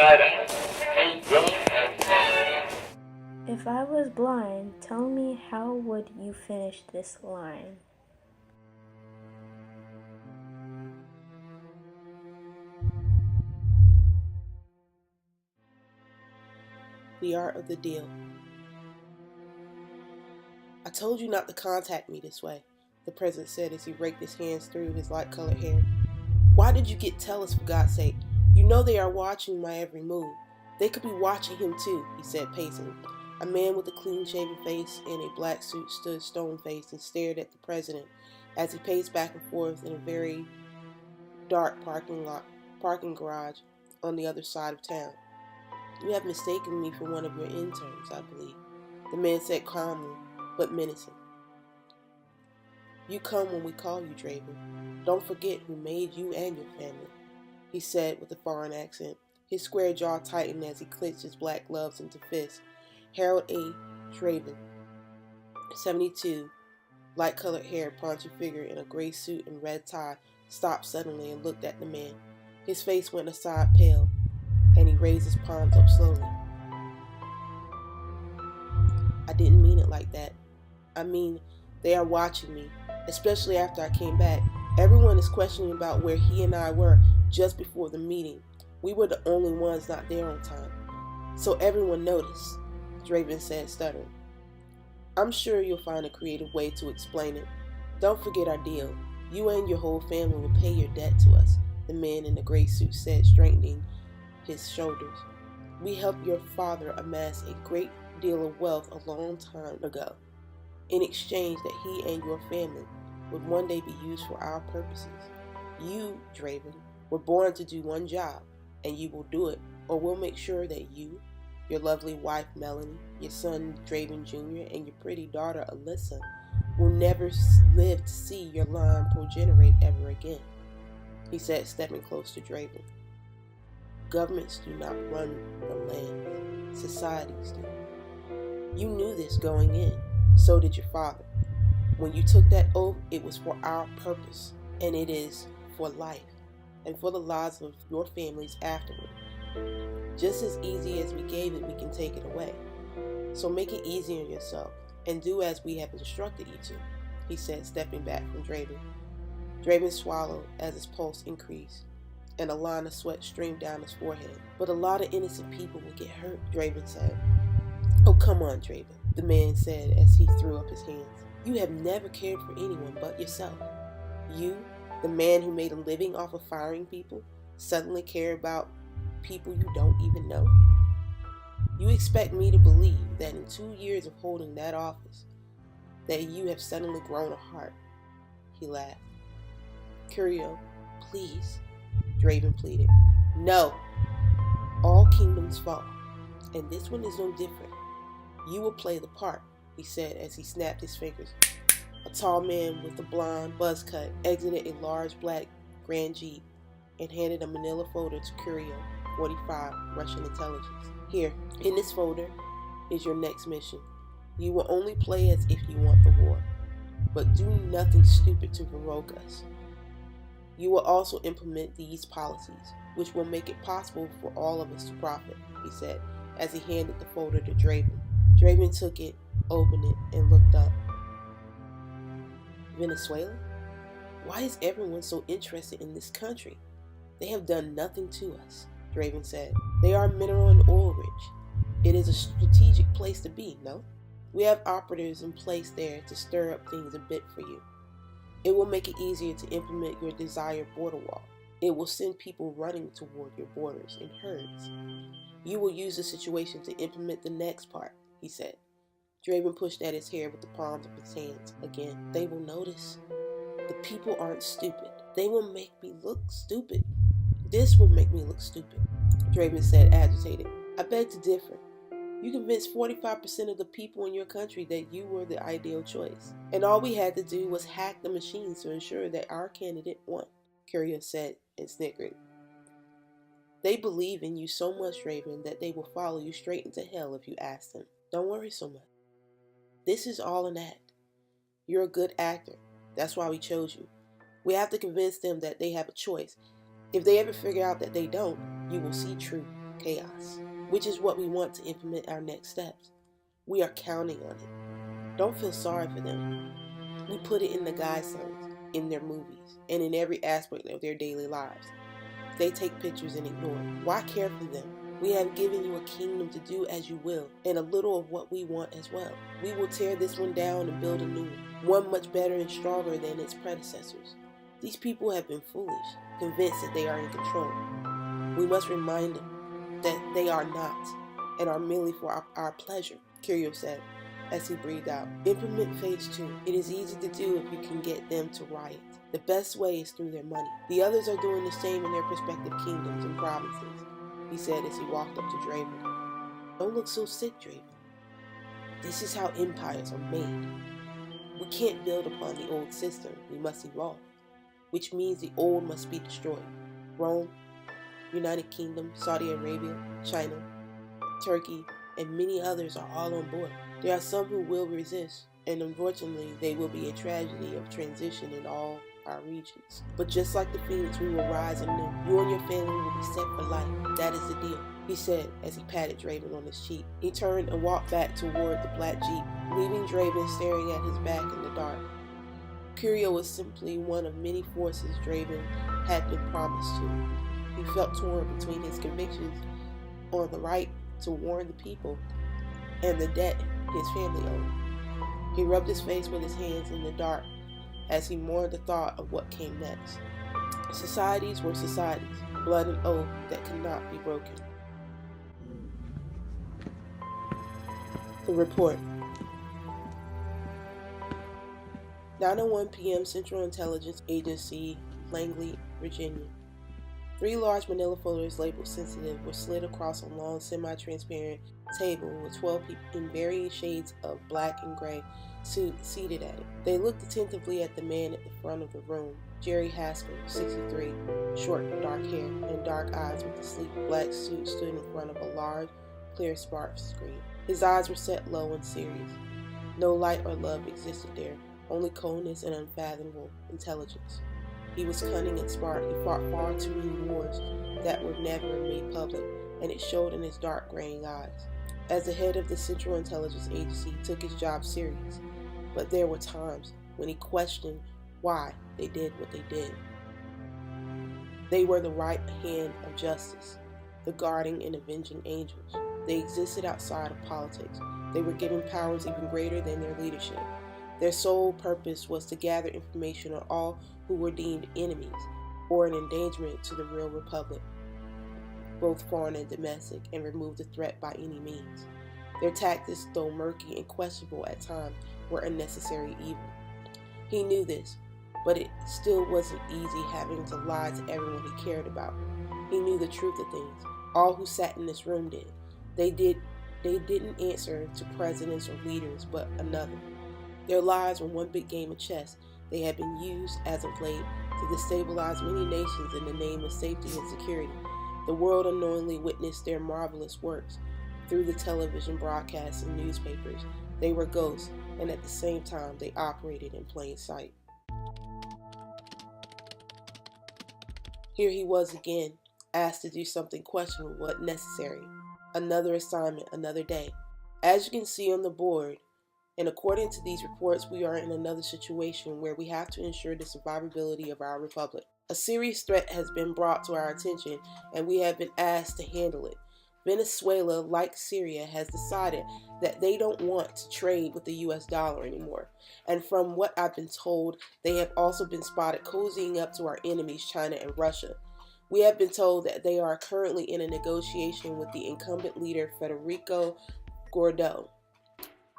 If I was blind, tell me how would you finish this line? The art of the deal. I told you not to contact me this way, the president said as he raked his hands through his light-colored hair. Why did you get tellers, for God's sake? You know they are watching my every move. They could be watching him too, he said, pacing. A man with a clean-shaven face and a black suit stood stone-faced and stared at the president as he paced back and forth in a very dark parking garage on the other side of town. You have mistaken me for one of your interns, I believe, the man said calmly, but menacing. You come when we call you, Draven. Don't forget who made you and your family, he said with a foreign accent. His square jaw tightened as he clenched his black gloves into fists. Harold A. Draven, 72, light-colored hair, paunchy figure in a gray suit and red tie, stopped suddenly and looked at the man. His face went aside pale, and he raised his palms up slowly. I didn't mean it like that. I mean, they are watching me, especially after I came back. Everyone is questioning about where he and I were just before the meeting. We were the only ones not there on time. So everyone noticed, Draven said, stuttering. I'm sure you'll find a creative way to explain it. Don't forget our deal. You and your whole family will pay your debt to us, the man in the gray suit said, straightening his shoulders. We helped your father amass a great deal of wealth a long time ago, in exchange that he and your family would one day be used for our purposes. You, Draven, were born to do one job, and you will do it, or we'll make sure that you, your lovely wife Melanie, your son Draven Jr., and your pretty daughter Alyssa will never live to see your line progenerate ever again, he said, stepping close to Draven. Governments do not run the land, societies do. You knew this going in, so did your father. When you took that oath, it was for our purpose, and it is for life, and for the lives of your families afterward. Just as easy as we gave it, we can take it away. So make it easy on yourself, and do as we have instructed you to, he said, stepping back from Draven. Draven swallowed as his pulse increased, and a line of sweat streamed down his forehead. But a lot of innocent people will get hurt, Draven said. Oh, come on, Draven, the man said as he threw up his hands. You have never cared for anyone but yourself. You, the man who made a living off of firing people, suddenly care about people you don't even know? You expect me to believe that in 2 years of holding that office, that you have suddenly grown a heart? He laughed. Curio, please, Draven pleaded. No. All kingdoms fall, and this one is no different. You will play the part, he said as he snapped his fingers. A tall man with a blonde buzz cut exited a large black Grand Jeep and handed a manila folder to Curio, 45, Russian intelligence. Here, in this folder, is your next mission. You will only play as if you want the war, but do nothing stupid to provoke us. You will also implement these policies, which will make it possible for all of us to profit, he said, as he handed the folder to Draven. Draven took it, opened it, and looked up. Venezuela? Why is everyone so interested in this country? They have done nothing to us, Draven said. They are mineral and oil rich. It is a strategic place to be, no? We have operatives in place there to stir up things a bit for you. It will make it easier to implement your desired border wall. It will send people running toward your borders in herds. You will use the situation to implement the next part, he said. Draven pushed at his hair with the palms of his hands. Again, they will notice. The people aren't stupid. They will make me look stupid. This will make me look stupid, Draven said, agitated. I beg to differ. You convinced 45% of the people in your country that you were the ideal choice. And all we had to do was hack the machines to ensure that our candidate won, Curio said and snickered. They believe in you so much, Draven, that they will follow you straight into hell if you ask them. Don't worry so much. This is all an act. You're a good actor. That's why we chose you. We have to convince them that they have a choice. If they ever figure out that they don't, you will see truth. chaos, which is what we want to implement our next steps. We are counting on it. Don't feel sorry for them. We put it in the guidelines, in their movies, and in every aspect of their daily lives. They take pictures and ignore. Why care for them? We have given you a kingdom to do as you will, and a little of what we want as well. We will tear this one down and build a new one much better and stronger than its predecessors. These people have been foolish, convinced that they are in control. We must remind them that they are not, and are merely for our pleasure, Curio said as he breathed out. Implement phase 2. It is easy to do if you can get them to riot. The best way is through their money. The others are doing the same in their respective kingdoms and provinces, he said as he walked up to Draven. Don't look so sick, Draven. This is how empires are made. We can't build upon the old system. We must evolve, which means the old must be destroyed. Rome, United Kingdom, Saudi Arabia, China, Turkey, and many others are all on board. There are some who will resist, and unfortunately, they will be a tragedy of transition in all our regions. But just like the phoenix, we will rise anew. You and your family will be set for life. That is the deal, he said as he patted Draven on his cheek. He turned and walked back toward the black jeep, leaving Draven staring at his back in the dark. Curio was simply one of many forces Draven had been promised to. He felt torn between his convictions on the right to warn the people and the debt his family owed. He rubbed his face with his hands in the dark as he mourned the thought of what came next. Societies were societies, blood and oath that could not be broken. The report. 9:01 p.m. Central Intelligence Agency, Langley, Virginia. 3 large manila folders labeled sensitive were slid across a long semi-transparent table with 12 people in varying shades of black and gray seated at it. They looked attentively at the man at the front of the room, Jerry Haskell, 63, short dark hair and dark eyes with a sleek black suit stood in front of a large, clear smart screen. His eyes were set low and serious. No light or love existed there, only coldness and unfathomable intelligence. He was cunning and smart. He fought far too many wars that were never made public, and it showed in his dark graying eyes. As the head of the Central Intelligence Agency, he took his job serious, but there were times when he questioned why they did what they did. They were the right hand of justice, the guarding and avenging angels. They existed outside of politics. They were given powers even greater than their leadership. Their sole purpose was to gather information on all who were deemed enemies or an endangerment to the real republic, both foreign and domestic, and remove the threat by any means. Their tactics, though murky and questionable at times, were unnecessary evil. He knew this, but it still wasn't easy having to lie to everyone he cared about. He knew the truth of things. All who sat in this room did. They didn't answer to presidents or leaders, but another. Their lives were one big game of chess. They had been used, as of late, to destabilize many nations in the name of safety and security. The world unknowingly witnessed their marvelous works through the television broadcasts and newspapers. They were ghosts, and at the same time, they operated in plain sight. Here he was again, asked to do something questionable but necessary. Another assignment, another day. As you can see on the board, and according to these reports, we are in another situation where we have to ensure the survivability of our republic. A serious threat has been brought to our attention, and we have been asked to handle it. Venezuela, like Syria, has decided that they don't want to trade with the US dollar anymore. And from what I've been told, they have also been spotted cozying up to our enemies, China and Russia. We have been told that they are currently in a negotiation with the incumbent leader, Federico Guaido.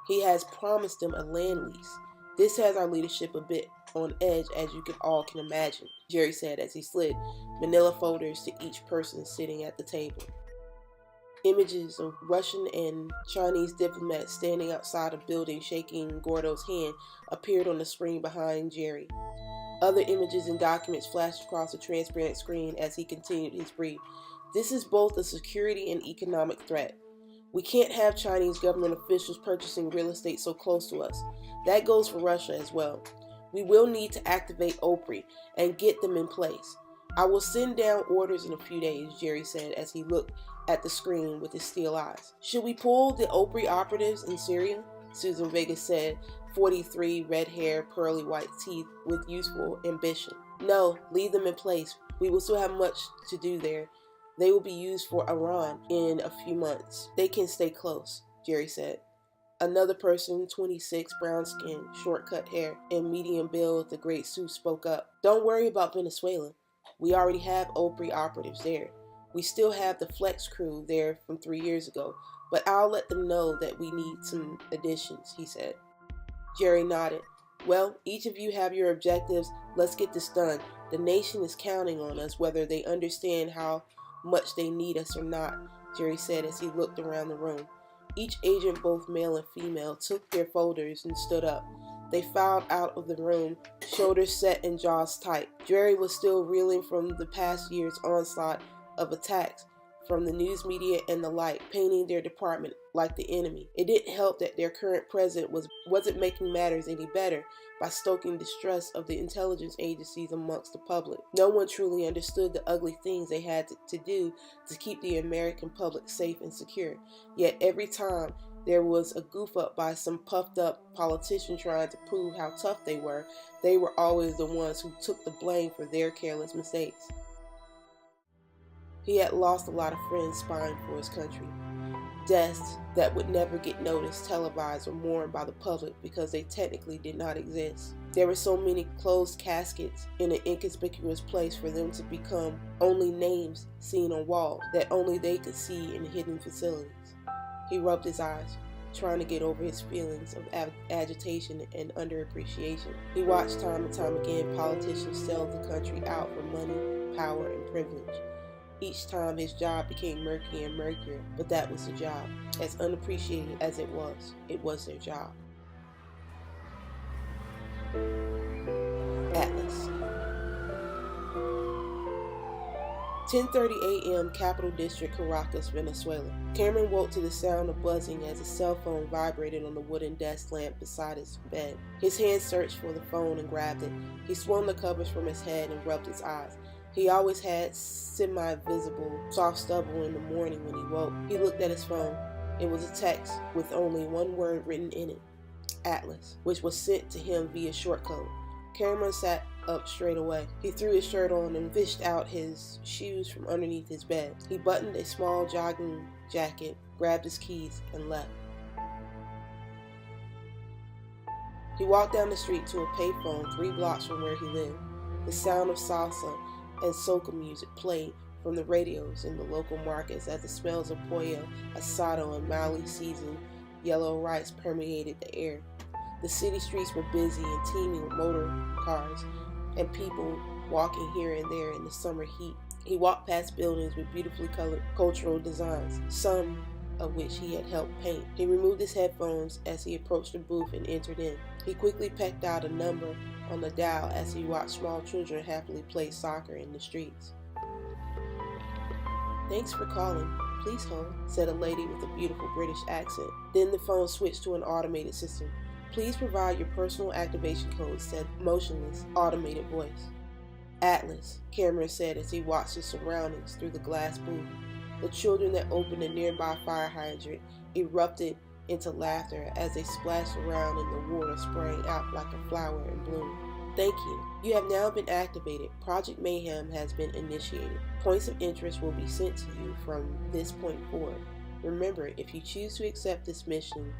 He has promised them a land lease. This has our leadership a bit on edge, as you all can imagine, Jerry said as he slid manila folders to each person sitting at the table. Images of Russian and Chinese diplomats standing outside a building shaking Guaido's hand appeared on the screen behind Jerry. Other images and documents flashed across the transparent screen as he continued his brief. This is both a security and economic threat. We can't have Chinese government officials purchasing real estate so close to us. That goes for Russia as well. We will need to activate OPRI and get them in place. I will send down orders in a few days, Jerry said as he looked at the screen with his steel eyes. Should we pull the Opry operatives in Syria? Susan Vega said, 43, red hair, pearly white teeth, with youthful ambition. No, leave them in place. We will still have much to do there. They will be used for Iran in a few months. They can stay close, Jerry said. Another person, 26, brown skin, short-cut hair, and medium build, the great Sue spoke up. Don't worry about Venezuela. We already have Opry operatives there. We still have the Flex crew there from 3 years ago, but I'll let them know that we need some additions, he said. Jerry nodded. Well, each of you have your objectives. Let's get this done. The nation is counting on us, whether they understand how much they need us or not, Jerry said as he looked around the room. Each agent, both male and female, took their folders and stood up. They filed out of the room, shoulders set and jaws tight. Jerry was still reeling from the past year's onslaught of attacks from the news media and the like, painting their department like the enemy. It didn't help that their current president wasn't making matters any better by stoking distrust of the intelligence agencies amongst the public. No one truly understood the ugly things they had to do to keep the American public safe and secure. Yet every time there was a goof up by some puffed up politician trying to prove how tough they were always the ones who took the blame for their careless mistakes. He had lost a lot of friends spying for his country. Deaths that would never get noticed, televised, or mourned by the public because they technically did not exist. There were so many closed caskets in an inconspicuous place for them to become only names seen on walls that only they could see in hidden facilities. He rubbed his eyes, trying to get over his feelings of agitation and underappreciation. He watched time and time again politicians sell the country out for money, power, and privilege. Each time his job became murkier and murkier, but that was the job. As unappreciated as it was their job. Atlas. 10:30 a.m. Capital District, Caracas, Venezuela. Cameron woke to the sound of buzzing as his cell phone vibrated on the wooden desk lamp beside his bed. His hand searched for the phone and grabbed it. He swung the covers from his head and rubbed his eyes. He always had semi-visible, soft stubble in the morning when he woke. He looked at his phone. It was a text with only one word written in it, Atlas, which was sent to him via shortcode. Cameron sat up straight away. He threw his shirt on and fished out his shoes from underneath his bed. He buttoned a small jogging jacket, grabbed his keys, and left. He walked down the street to a payphone 3 blocks from where he lived. The sound of salsa and soca music played from the radios in the local markets as the smells of pollo, asado, and mildly seasoned yellow rice permeated the air. The city streets were busy and teeming with motor cars and people walking here and there in the summer heat. He walked past buildings with beautifully colored cultural designs, some of which he had helped paint. He removed his headphones as he approached the booth and entered in. He quickly pecked out a number on the dial as he watched small children happily play soccer in the streets. "Thanks for calling. Please hold," said a lady with a beautiful British accent. Then the phone switched to an automated system. "Please provide your personal activation code," said a motionless, automated voice. "Atlas," Cameron said as he watched his surroundings through the glass booth. The children that opened a nearby fire hydrant erupted into laughter as they splashed around in the water, spraying out like a flower in bloom. "Thank you. You have now been activated. Project Mayhem has been initiated. Points of interest will be sent to you from this point forward. Remember, if you choose to accept this mission,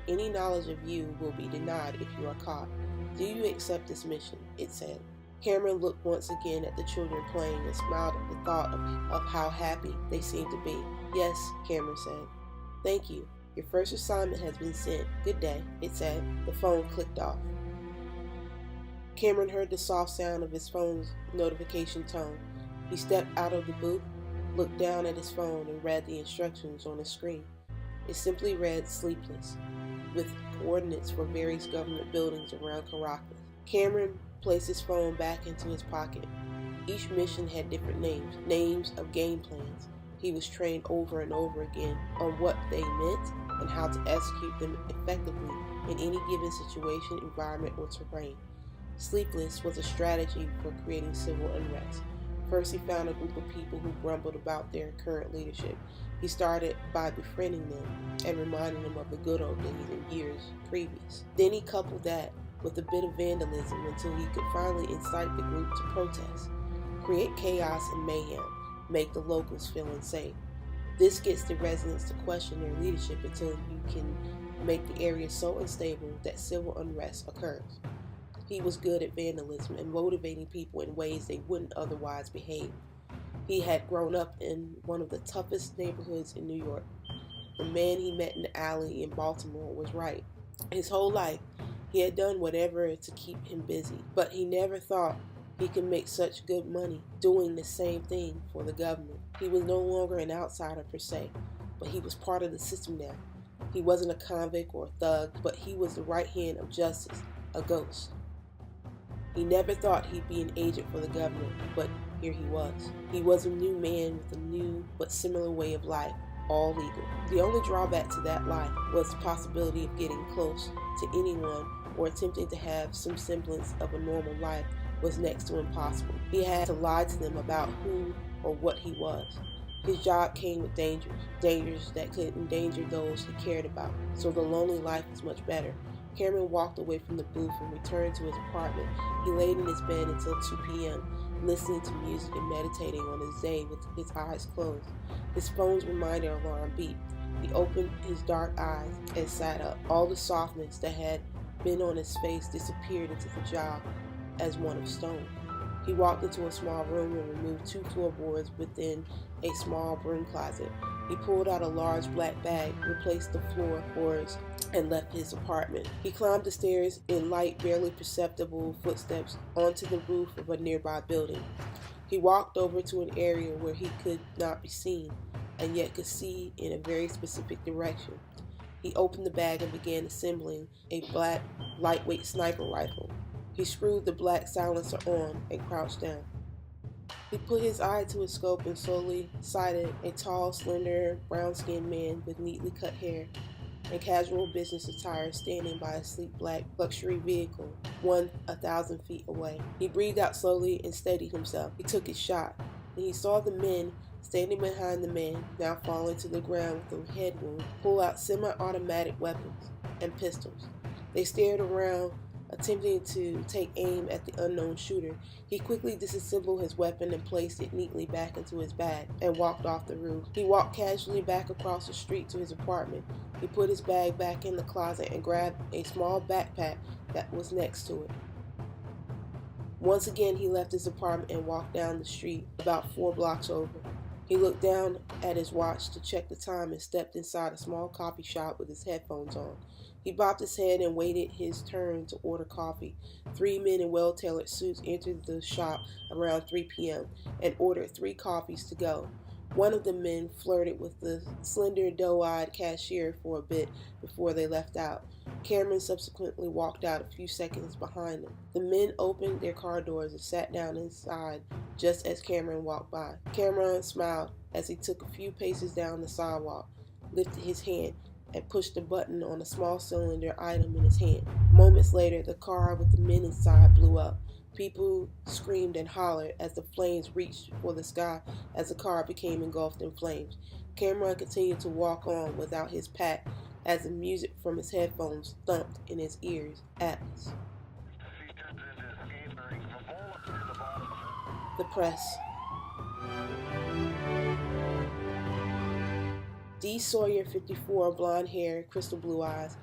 any knowledge of you will be denied if you are caught. Do you accept this mission?" it said. Cameron looked once again at the children playing and smiled at the thought of how happy they seemed to be. "Yes," Cameron said. "Thank you. Your first assignment has been sent. Good day," it said. The phone clicked off. Cameron heard the soft sound of his phone's notification tone. He stepped out of the booth, looked down at his phone, and read the instructions on the screen. It simply read "Sleepless," with coordinates for various government buildings around Caracas. Cameron placed his phone back into his pocket. Each mission had different names of game plans. He was trained over and over again on what they meant and how to execute them effectively in any given situation, environment, or terrain. Sleepless was a strategy for creating civil unrest. First, he found a group of people who grumbled about their current leadership. He started by befriending them and reminding them of the good old days and years previous. Then he coupled that with a bit of vandalism until he could finally incite the group to protest, create chaos and mayhem, make the locals feel unsafe. This gets the residents to question their leadership until you can make the area so unstable that civil unrest occurs. He was good at vandalism and motivating people in ways they wouldn't otherwise behave. He had grown up in one of the toughest neighborhoods in New York. The man he met in the alley in Baltimore was right. His whole life, he had done whatever to keep him busy, but he never thought he could make such good money doing the same thing for the government. He was no longer an outsider per se, but he was part of the system now. He wasn't a convict or a thug, but he was the right hand of justice, a ghost. He never thought he'd be an agent for the government, but here he was. He was a new man with a new but similar way of life, all legal. The only drawback to that life was the possibility of getting close to anyone or attempting to have some semblance of a normal life was next to impossible. He had to lie to them about who or what he was. His job came with dangers that could endanger those he cared about, so the lonely life was much better. Cameron walked away from the booth and returned to his apartment. He laid in his bed until 2 p.m., listening to music and meditating on his day with his eyes closed. His phone's reminder alarm beeped. He opened his dark eyes and sat up. All the softness that had been on his face disappeared into the job as one of stone. He walked into a small room and removed 2 floorboards within a small broom closet. He pulled out a large black bag, replaced the floorboards, and left his apartment. He climbed the stairs in light, barely perceptible footsteps onto the roof of a nearby building. He walked over to an area where he could not be seen, and yet could see in a very specific direction. He opened the bag and began assembling a black, lightweight sniper rifle. He screwed the black silencer on and crouched down. He put his eye to his scope and slowly sighted a tall, slender, brown-skinned man with neatly cut hair and casual business attire standing by a sleek black luxury vehicle 1,000 feet away. He breathed out slowly and steadied himself. He took his shot, and he saw the men standing behind the man, now falling to the ground with a head wound, pull out semi-automatic weapons and pistols. They stared around, attempting to take aim at the unknown shooter. He quickly disassembled his weapon and placed it neatly back into his bag and walked off the roof. He walked casually back across the street to his apartment. He put his bag back in the closet and grabbed a small backpack that was next to it. Once again, he left his apartment and walked down the street about 4 blocks over. He looked down at his watch to check the time and stepped inside a small coffee shop with his headphones on. He bobbed his head and waited his turn to order coffee. 3 men in well-tailored suits entered the shop around 3 p.m. and ordered 3 coffees to go. One of the men flirted with the slender, doe-eyed cashier for a bit before they left out. Cameron subsequently walked out a few seconds behind them. The men opened their car doors and sat down inside just as Cameron walked by. Cameron smiled as he took a few paces down the sidewalk, lifted his hand, and pushed a button on a small cylinder item in his hand. Moments later, the car with the men inside blew up. People screamed and hollered as the flames reached for the sky as the car became engulfed in flames. Cameron continued to walk on without his pack as the music from his headphones thumped in his ears. Atlas. The press. Dee Sawyer, 54, blonde hair, crystal blue eyes,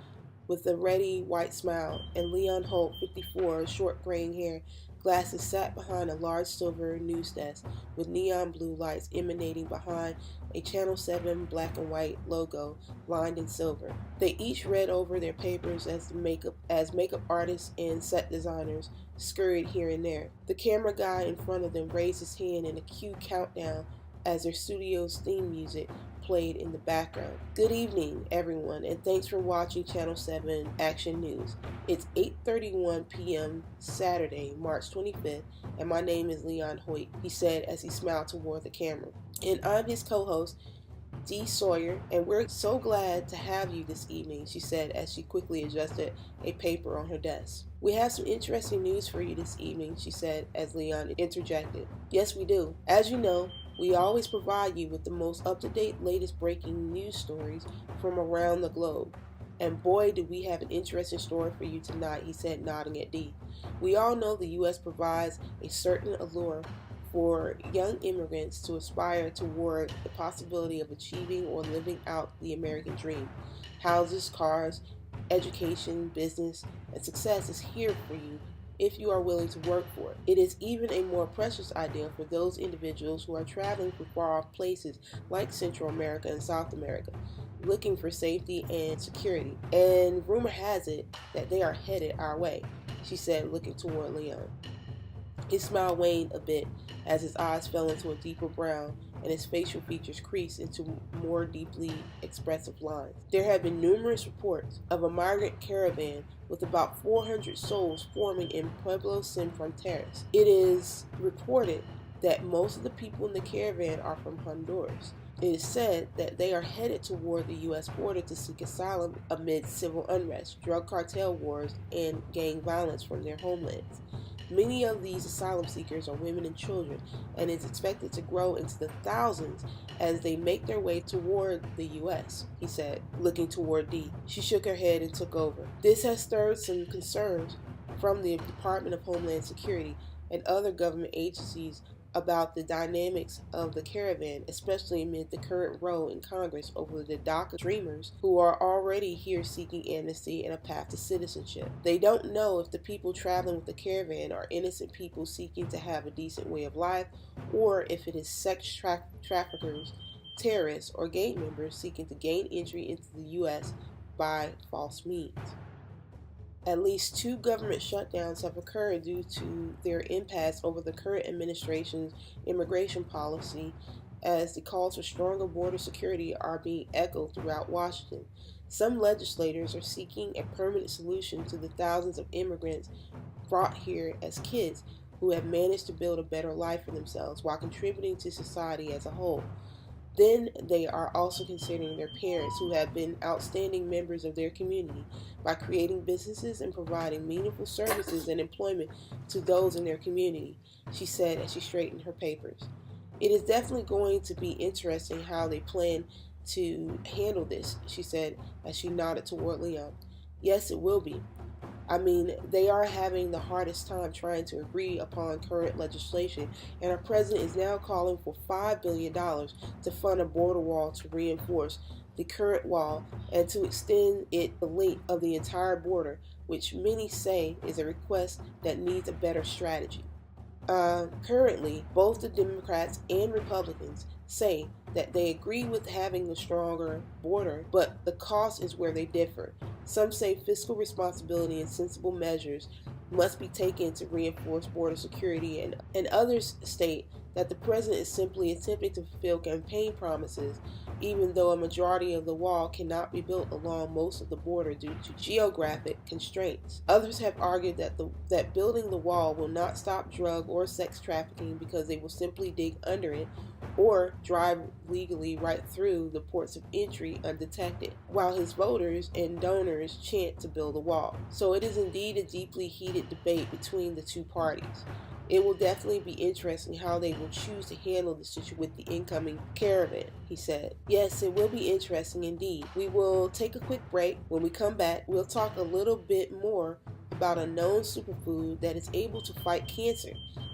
with a ready white smile, and Leon Holt, 54, short graying hair, glasses, sat behind a large silver news desk with neon blue lights emanating behind a Channel 7 black and white logo lined in silver. They each read over their papers as makeup artists and set designers scurried here and there. The camera guy in front of them raised his hand in a cue countdown as their studio's theme music played in the background. Good evening, everyone, and thanks for watching Channel 7 Action News. It's 8:31 p.m. Saturday, March 25th, and my name is Leon Hoyt, he said as he smiled toward the camera. And I'm his co-host, Dee Sawyer, and we're so glad to have you this evening, she said as she quickly adjusted a paper on her desk. We have some interesting news for you this evening, she said as Leon interjected. Yes, we do. As you know, we always provide you with the most up-to-date, latest breaking news stories from around the globe. And boy, do we have an interesting story for you tonight, he said, nodding at Dee. We all know the U.S. provides a certain allure for young immigrants to aspire toward the possibility of achieving or living out the American dream. Houses, cars, education, business, and success is here for you if you are willing to work for it. It is even a more precious idea for those individuals who are traveling from far-off places like Central America and South America, looking for safety and security. And rumor has it that they are headed our way, she said, looking toward Leon. His smile waned a bit as his eyes fell into a deeper brown and his facial features creased into more deeply expressive lines. There have been numerous reports of a migrant caravan with about 400 souls forming in Pueblo Sin Fronteras. It is reported that most of the people in the caravan are from Honduras. It is said that they are headed toward the U.S. border to seek asylum amid civil unrest, drug cartel wars, and gang violence from their homelands. Many of these asylum seekers are women and children, and is expected to grow into the thousands as they make their way toward the U.S., he said, looking toward Dee. She shook her head and took over. This has stirred some concerns from the Department of Homeland Security and other government agencies about the dynamics of the caravan, especially amid the current row in Congress over the DACA dreamers who are already here seeking amnesty and a path to citizenship. They don't know if the people traveling with the caravan are innocent people seeking to have a decent way of life, or if it is sex traffickers, terrorists, or gang members seeking to gain entry into the U.S. by false means. At least 2 government shutdowns have occurred due to their impasse over the current administration's immigration policy, as the calls for stronger border security are being echoed throughout Washington. Some legislators are seeking a permanent solution to the thousands of immigrants brought here as kids who have managed to build a better life for themselves while contributing to society as a whole. Then they are also considering their parents who have been outstanding members of their community by creating businesses and providing meaningful services and employment to those in their community, she said as she straightened her papers. It is definitely going to be interesting how they plan to handle this, she said as she nodded toward Leon. Yes, it will be. I mean, they are having the hardest time trying to agree upon current legislation, and our president is now calling for $5 billion to fund a border wall to reinforce the current wall and to extend it the length of the entire border, which many say is a request that needs a better strategy. Currently, both the Democrats and Republicans say that they agree with having a stronger border, but the cost is where they differ. Some say fiscal responsibility and sensible measures must be taken to reinforce border security, and others state that the president is simply attempting to fulfill campaign promises, even though a majority of the wall cannot be built along most of the border due to geographic constraints. Others have argued that building the wall will not stop drug or sex trafficking because they will simply dig under it or drive legally right through the ports of entry undetected, while his voters and donors chant to build a wall. So it is indeed a deeply heated debate between the two parties. It will definitely be interesting how they will choose to handle the situation with the incoming caravan, he said. Yes, it will be interesting indeed. We will take a quick break. When we come back, we'll talk a little bit more about a known superfood that is able to fight cancer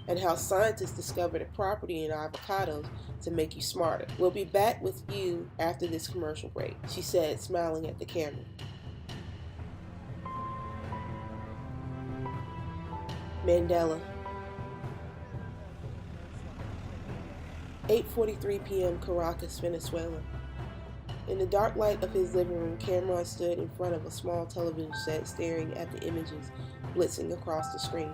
and how scientists discovered a property in avocados to make you smarter. We'll be back with you after this commercial break, she said, smiling at the camera. Mandela. 8:43 p.m. Caracas, Venezuela. In the dark light of his living room, Cameron stood in front of a small television set staring at the images blitzing across the screen.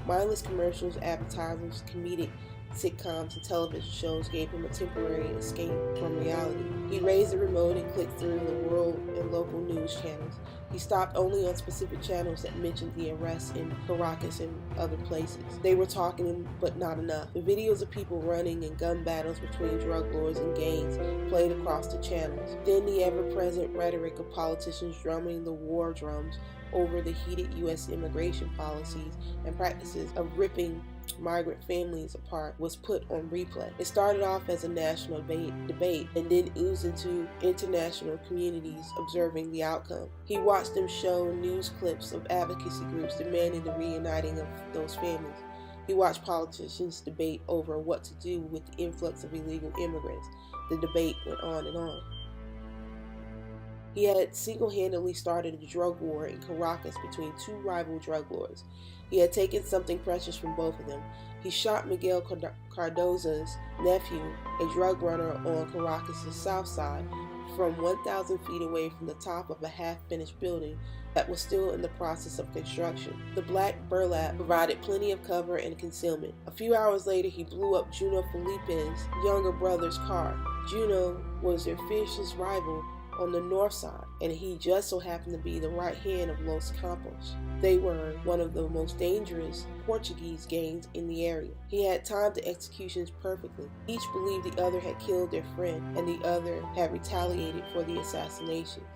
Mindless commercials, advertisements, comedic sitcoms, and television shows gave him a temporary escape from reality. He raised the remote and clicked through the world and local news channels. He stopped only on specific channels that mentioned the arrests in Caracas and other places. They were talking, but not enough. The videos of people running and gun battles between drug lords and gangs played across the channels. Then the ever-present rhetoric of politicians drumming the war drums over the heated U.S. immigration policies and practices of ripping migrant families apart was put on replay. It started off as a national debate and then oozed into international communities observing the outcome. He watched them show news clips of advocacy groups demanding the reuniting of those families. He watched politicians debate over what to do with the influx of illegal immigrants. The debate went on and on. He had single-handedly started a drug war in Caracas between two rival drug lords. He had taken something precious from both of them. He shot Miguel Cardozo's nephew, a drug runner on Caracas' south side, from 1,000 feet away from the top of a half-finished building that was still in the process of construction. The black burlap provided plenty of cover and concealment. A few hours later, he blew up Juno Felipe's younger brother's car. Juno was their fiercest rival on the north side, and he just so happened to be the right hand of Los Campos. They were one of the most dangerous Portuguese gangs in the area. He had timed the executions perfectly. Each believed the other had killed their friend, and the other had retaliated for the assassinations.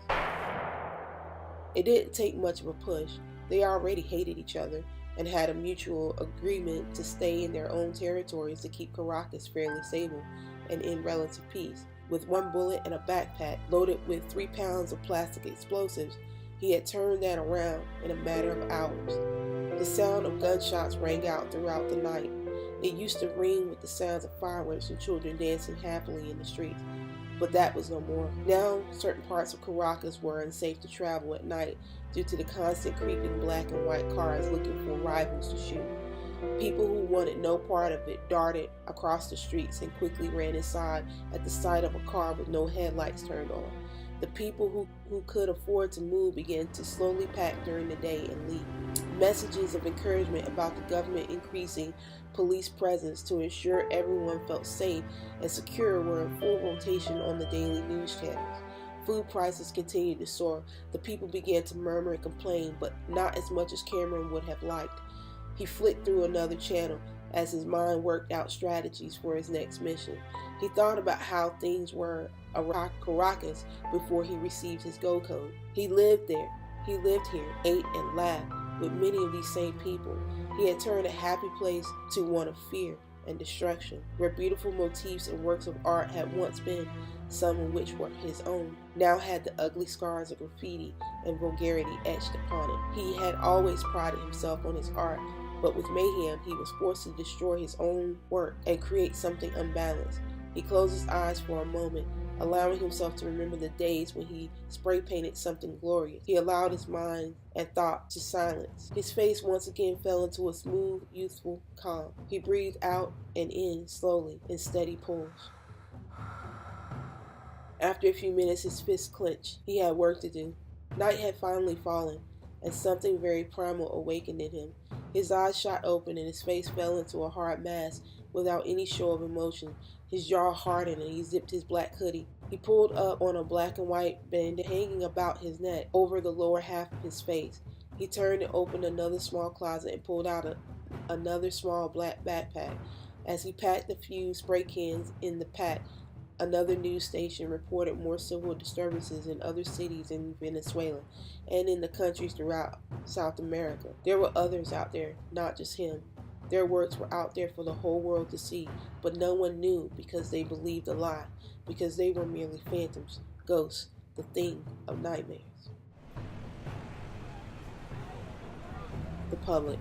It didn't take much of a push. They already hated each other and had a mutual agreement to stay in their own territories to keep Caracas fairly stable and in relative peace. With one bullet and a backpack loaded with 3 pounds of plastic explosives, he had turned that around in a matter of hours. The sound of gunshots rang out throughout the night. It used to ring with the sounds of fireworks and children dancing happily in the streets, but that was no more. Now, certain parts of Caracas were unsafe to travel at night due to the constant creeping black and white cars looking for rivals to shoot. People who wanted no part of it darted across the streets and quickly ran inside at the sight of a car with no headlights turned on. The people who could afford to move began to slowly pack during the day and leave. Messages of encouragement about the government increasing police presence to ensure everyone felt safe and secure were in full rotation on the daily news channels. Food prices continued to soar. The people began to murmur and complain, but not as much as Cameron would have liked. He flicked through another channel as his mind worked out strategies for his next mission. He thought about how things were around Caracas before he received his go code. He lived there. He lived here, ate and laughed with many of these same people. He had turned a happy place to one of fear and destruction, where beautiful motifs and works of art had once been, some of which were his own, now had the ugly scars of graffiti and vulgarity etched upon it. He had always prided himself on his art, but with mayhem he was forced to destroy his own work and create something unbalanced. He closed his eyes for a moment, allowing himself to remember the days when he spray painted something glorious. He allowed his mind and thought to silence. His face once again fell into a smooth, youthful calm. He breathed out and in slowly in steady pulls. After a few minutes, his fists clenched. He had work to do. Night had finally fallen, and something very primal awakened in him. His eyes shot open and his face fell into a hard mask without any show of emotion. His jaw hardened and he zipped his black hoodie. He pulled up on a black and white band hanging about his neck over the lower half of his face. He turned and opened another small closet and pulled out another small black backpack. As he packed a few spray cans in the pack, another news station reported more civil disturbances in other cities in Venezuela and in the countries throughout South America. There were others out there, not just him. Their works were out there for the whole world to see, but no one knew because they believed a lie, because they were merely phantoms, ghosts, the thing of nightmares. The public.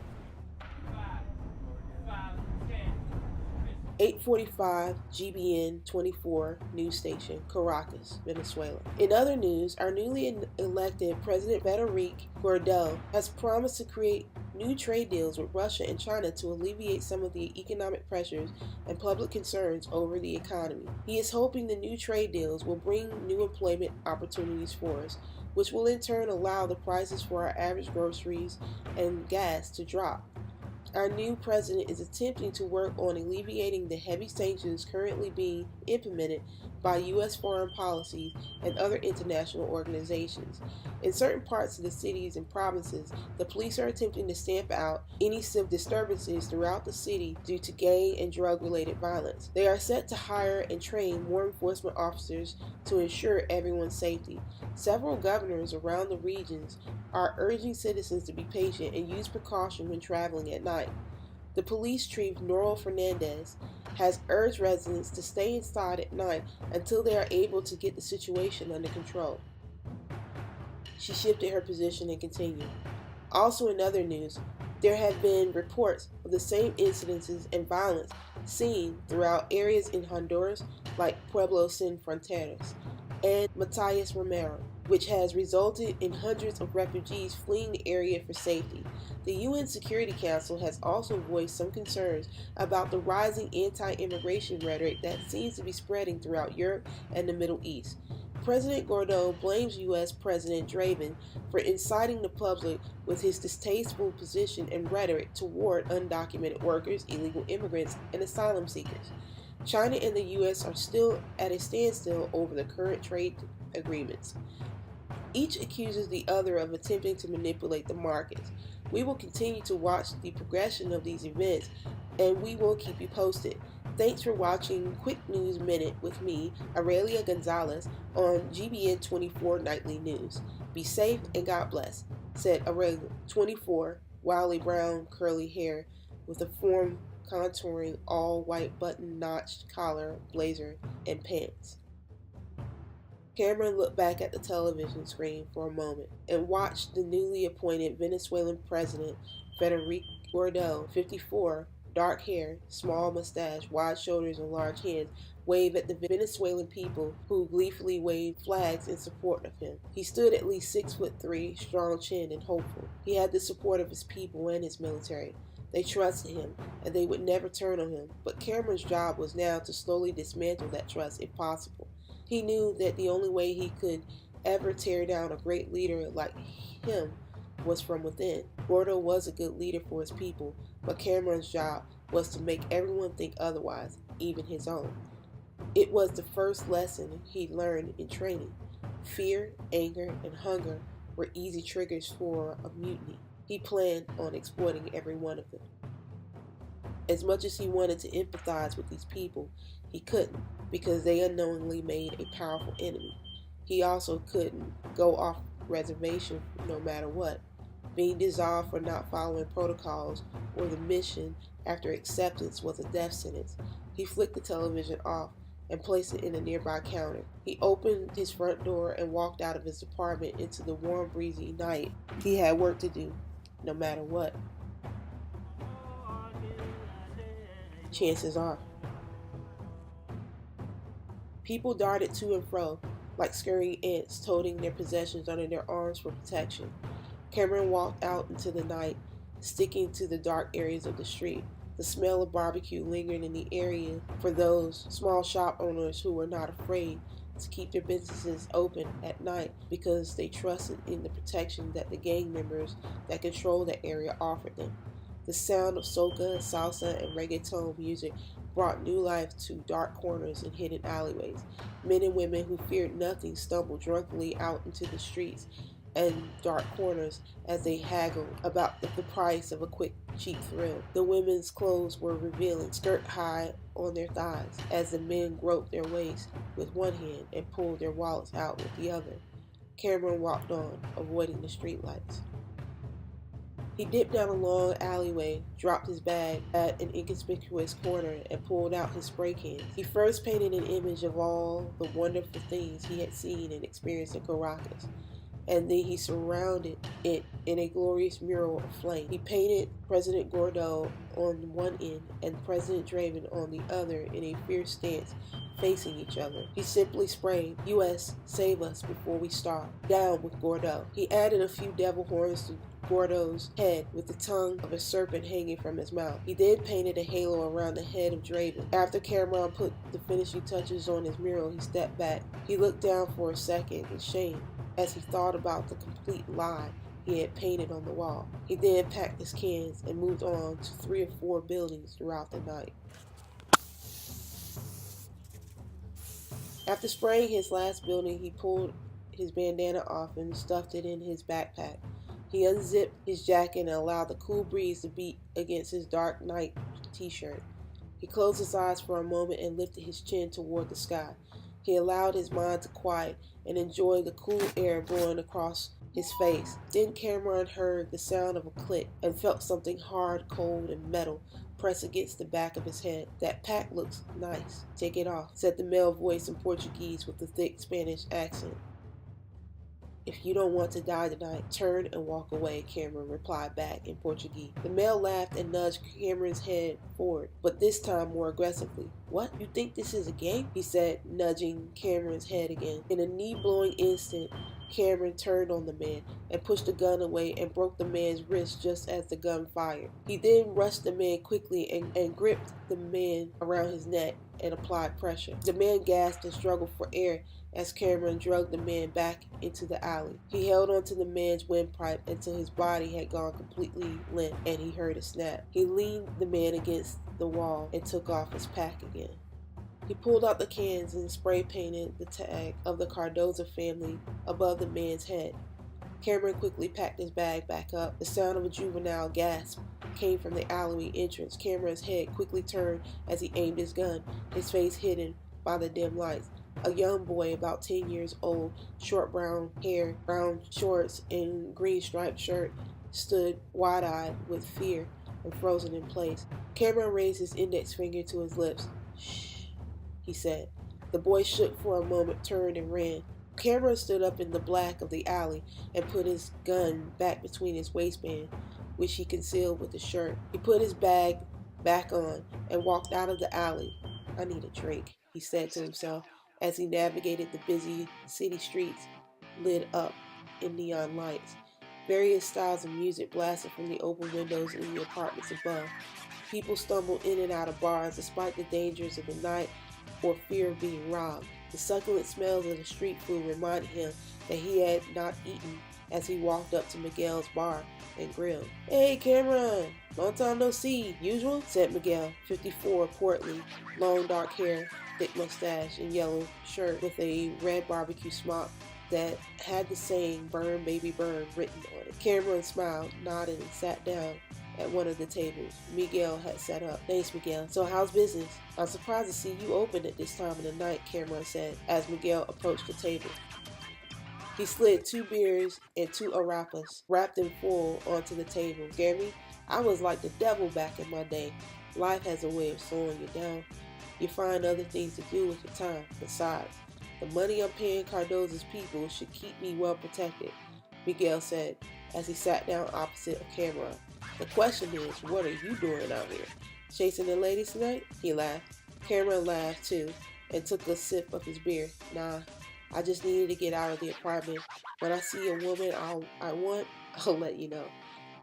8:45 GBN 24 news station, Caracas, Venezuela. In other news, our newly elected President Federico Gordel has promised to create new trade deals with Russia and China to alleviate some of the economic pressures and public concerns over the economy. He is hoping the new trade deals will bring new employment opportunities for us, which will in turn allow the prices for our average groceries and gas to drop. Our new president is attempting to work on alleviating the heavy sanctions currently being implemented by U.S. foreign policies and other international organizations. In certain parts of the cities and provinces, the police are attempting to stamp out any civil disturbances throughout the city due to gang and drug-related violence. They are set to hire and train more enforcement officers to ensure everyone's safety. Several governors around the regions are urging citizens to be patient and use precaution when traveling at night. The police chief, Mural Fernandez, has urged residents to stay inside at night until they are able to get the situation under control. She shifted her position and continued. Also in other news, there have been reports of the same incidences and violence seen throughout areas in Honduras like Pueblo Sin Fronteras and Matias Romero, which has resulted in hundreds of refugees fleeing the area for safety. The UN Security Council has also voiced some concerns about the rising anti-immigration rhetoric that seems to be spreading throughout Europe and the Middle East. President Guaido blames U.S. President Draven for inciting the public with his distasteful position and rhetoric toward undocumented workers, illegal immigrants, and asylum seekers. China and the U.S. are still at a standstill over the current trade agreements. Each accuses the other of attempting to manipulate the markets. We will continue to watch the progression of these events, and we will keep you posted. Thanks for watching Quick News Minute with me, Aurelia Gonzalez, on GBN 24 Nightly News. Be safe and God bless, said Aurelia, 24, wildly brown curly hair with a form contouring all white button-notched collar, blazer, and pants. Cameron looked back at the television screen for a moment and watched the newly appointed Venezuelan president, Federico Guaido, 54, dark hair, small mustache, wide shoulders, and large hands, wave at the Venezuelan people who gleefully waved flags in support of him. He stood at least 6'3", strong-chinned and hopeful. He had the support of his people and his military. They trusted him, and they would never turn on him, but Cameron's job was now to slowly dismantle that trust if possible. He knew that the only way he could ever tear down a great leader like him was from within. Guaido was a good leader for his people, but Cameron's job was to make everyone think otherwise, even his own. It was the first lesson he learned in training. Fear, anger, and hunger were easy triggers for a mutiny. He planned on exploiting every one of them. As much as he wanted to empathize with these people, he couldn't, because they unknowingly made a powerful enemy. He also couldn't go off reservation no matter what. Being dissolved for not following protocols or the mission after acceptance was a death sentence. He flicked the television off and placed it in a nearby counter. He opened his front door and walked out of his apartment into the warm, breezy night. He had work to do, no matter what. Chances are. People darted to and fro, like scurrying ants, toting their possessions under their arms for protection. Cameron walked out into the night, sticking to the dark areas of the street. The smell of barbecue lingered in the area for those small shop owners who were not afraid to keep their businesses open at night because they trusted in the protection that the gang members that controlled the area offered them. The sound of soca, salsa, and reggaeton music brought new life to dark corners and hidden alleyways. Men and women who feared nothing stumbled drunkenly out into the streets and dark corners as they haggled about the price of a quick, cheap thrill. The women's clothes were revealing, skirt high on their thighs, as the men groped their waists with one hand and pulled their wallets out with the other. Cameron walked on, avoiding the streetlights. He dipped down a long alleyway, dropped his bag at an inconspicuous corner, and pulled out his spray cans. He first painted an image of all the wonderful things he had seen and experienced in Caracas, and then he surrounded it in a glorious mural of flame. He painted President Guaido on one end and President Draven on the other in a fierce stance, facing each other. He simply sprayed, "U.S., save us before we starve. Down with Guaido." He added a few devil horns to Guaido's head with the tongue of a serpent hanging from his mouth. He then painted a halo around the head of Draven. After Cameron put the finishing touches on his mural, he stepped back. He looked down for a second in shame as he thought about the complete lie he had painted on the wall. He then packed his cans and moved on to 3 or 4 buildings throughout the night. After spraying his last building, he pulled his bandana off and stuffed it in his backpack. He unzipped his jacket and allowed the cool breeze to beat against his dark night t-shirt. He closed his eyes for a moment and lifted his chin toward the sky. He allowed his mind to quiet and enjoy the cool air blowing across his face. Then Cameron heard the sound of a click and felt something hard, cold, and metal press against the back of his head. "That pack looks nice. Take it off," said the male voice in Portuguese with a thick Spanish accent. "If you don't want to die tonight, turn and walk away," Cameron replied back in Portuguese. The male laughed and nudged Cameron's head forward, but this time more aggressively. "What? You think this is a game?" he said, nudging Cameron's head again. In a knee-blowing instant, Cameron turned on the man and pushed the gun away and broke the man's wrist just as the gun fired. He then rushed the man quickly and gripped the man around his neck and applied pressure. The man gasped and struggled for air as Cameron dragged the man back into the alley. He held onto the man's windpipe until his body had gone completely limp and he heard it snap. He leaned the man against the wall and took off his pack again. He pulled out the cans and spray painted the tag of the Cardoza family above the man's head. Cameron quickly packed his bag back up. The sound of a juvenile gasp came from the alleyway entrance. Cameron's head quickly turned as he aimed his gun, his face hidden by the dim lights. A young boy about 10 years old, short brown hair, brown shorts, and green striped shirt, stood wide-eyed with fear and frozen in place. Cameron raised his index finger to his lips. "Shh," he said. The boy shook for a moment, turned, and ran. Cameron stood up in the black of the alley and put his gun back between his waistband, which he concealed with his shirt. He put his bag back on and walked out of the alley. "I need a drink," he said to himself as he navigated the busy city streets lit up in neon lights. Various styles of music blasted from the open windows in the apartments above. People stumbled in and out of bars despite the dangers of the night or fear of being robbed. The succulent smells of the street food reminded him that he had not eaten as he walked up to Miguel's bar and grilled. "Hey, Cameron, long time no see. Usual?" said Miguel, 54, portly, long dark hair, thick mustache, and yellow shirt with a red barbecue smock that had the saying "Burn, baby, burn" written on it. Cameron smiled, nodded, and sat down at one of the tables Miguel had set up. "Thanks, Miguel. So how's business?" "I'm surprised to see you open at this time of the night," Cameron said as Miguel approached the table. He slid 2 beers and 2 arepas, wrapped in foil, onto the table. "Gary, I was like the devil back in my day. Life has a way of slowing you down. You find other things to do with your time. Besides, the money I'm paying Cardoza's people should keep me well protected," Miguel said as he sat down opposite of Cameron. "The question is, what are you doing out here? Chasing the ladies tonight?" He laughed. Cameron laughed too and took a sip of his beer. "Nah, I just needed to get out of the apartment. When I see a woman I want, I'll let you know."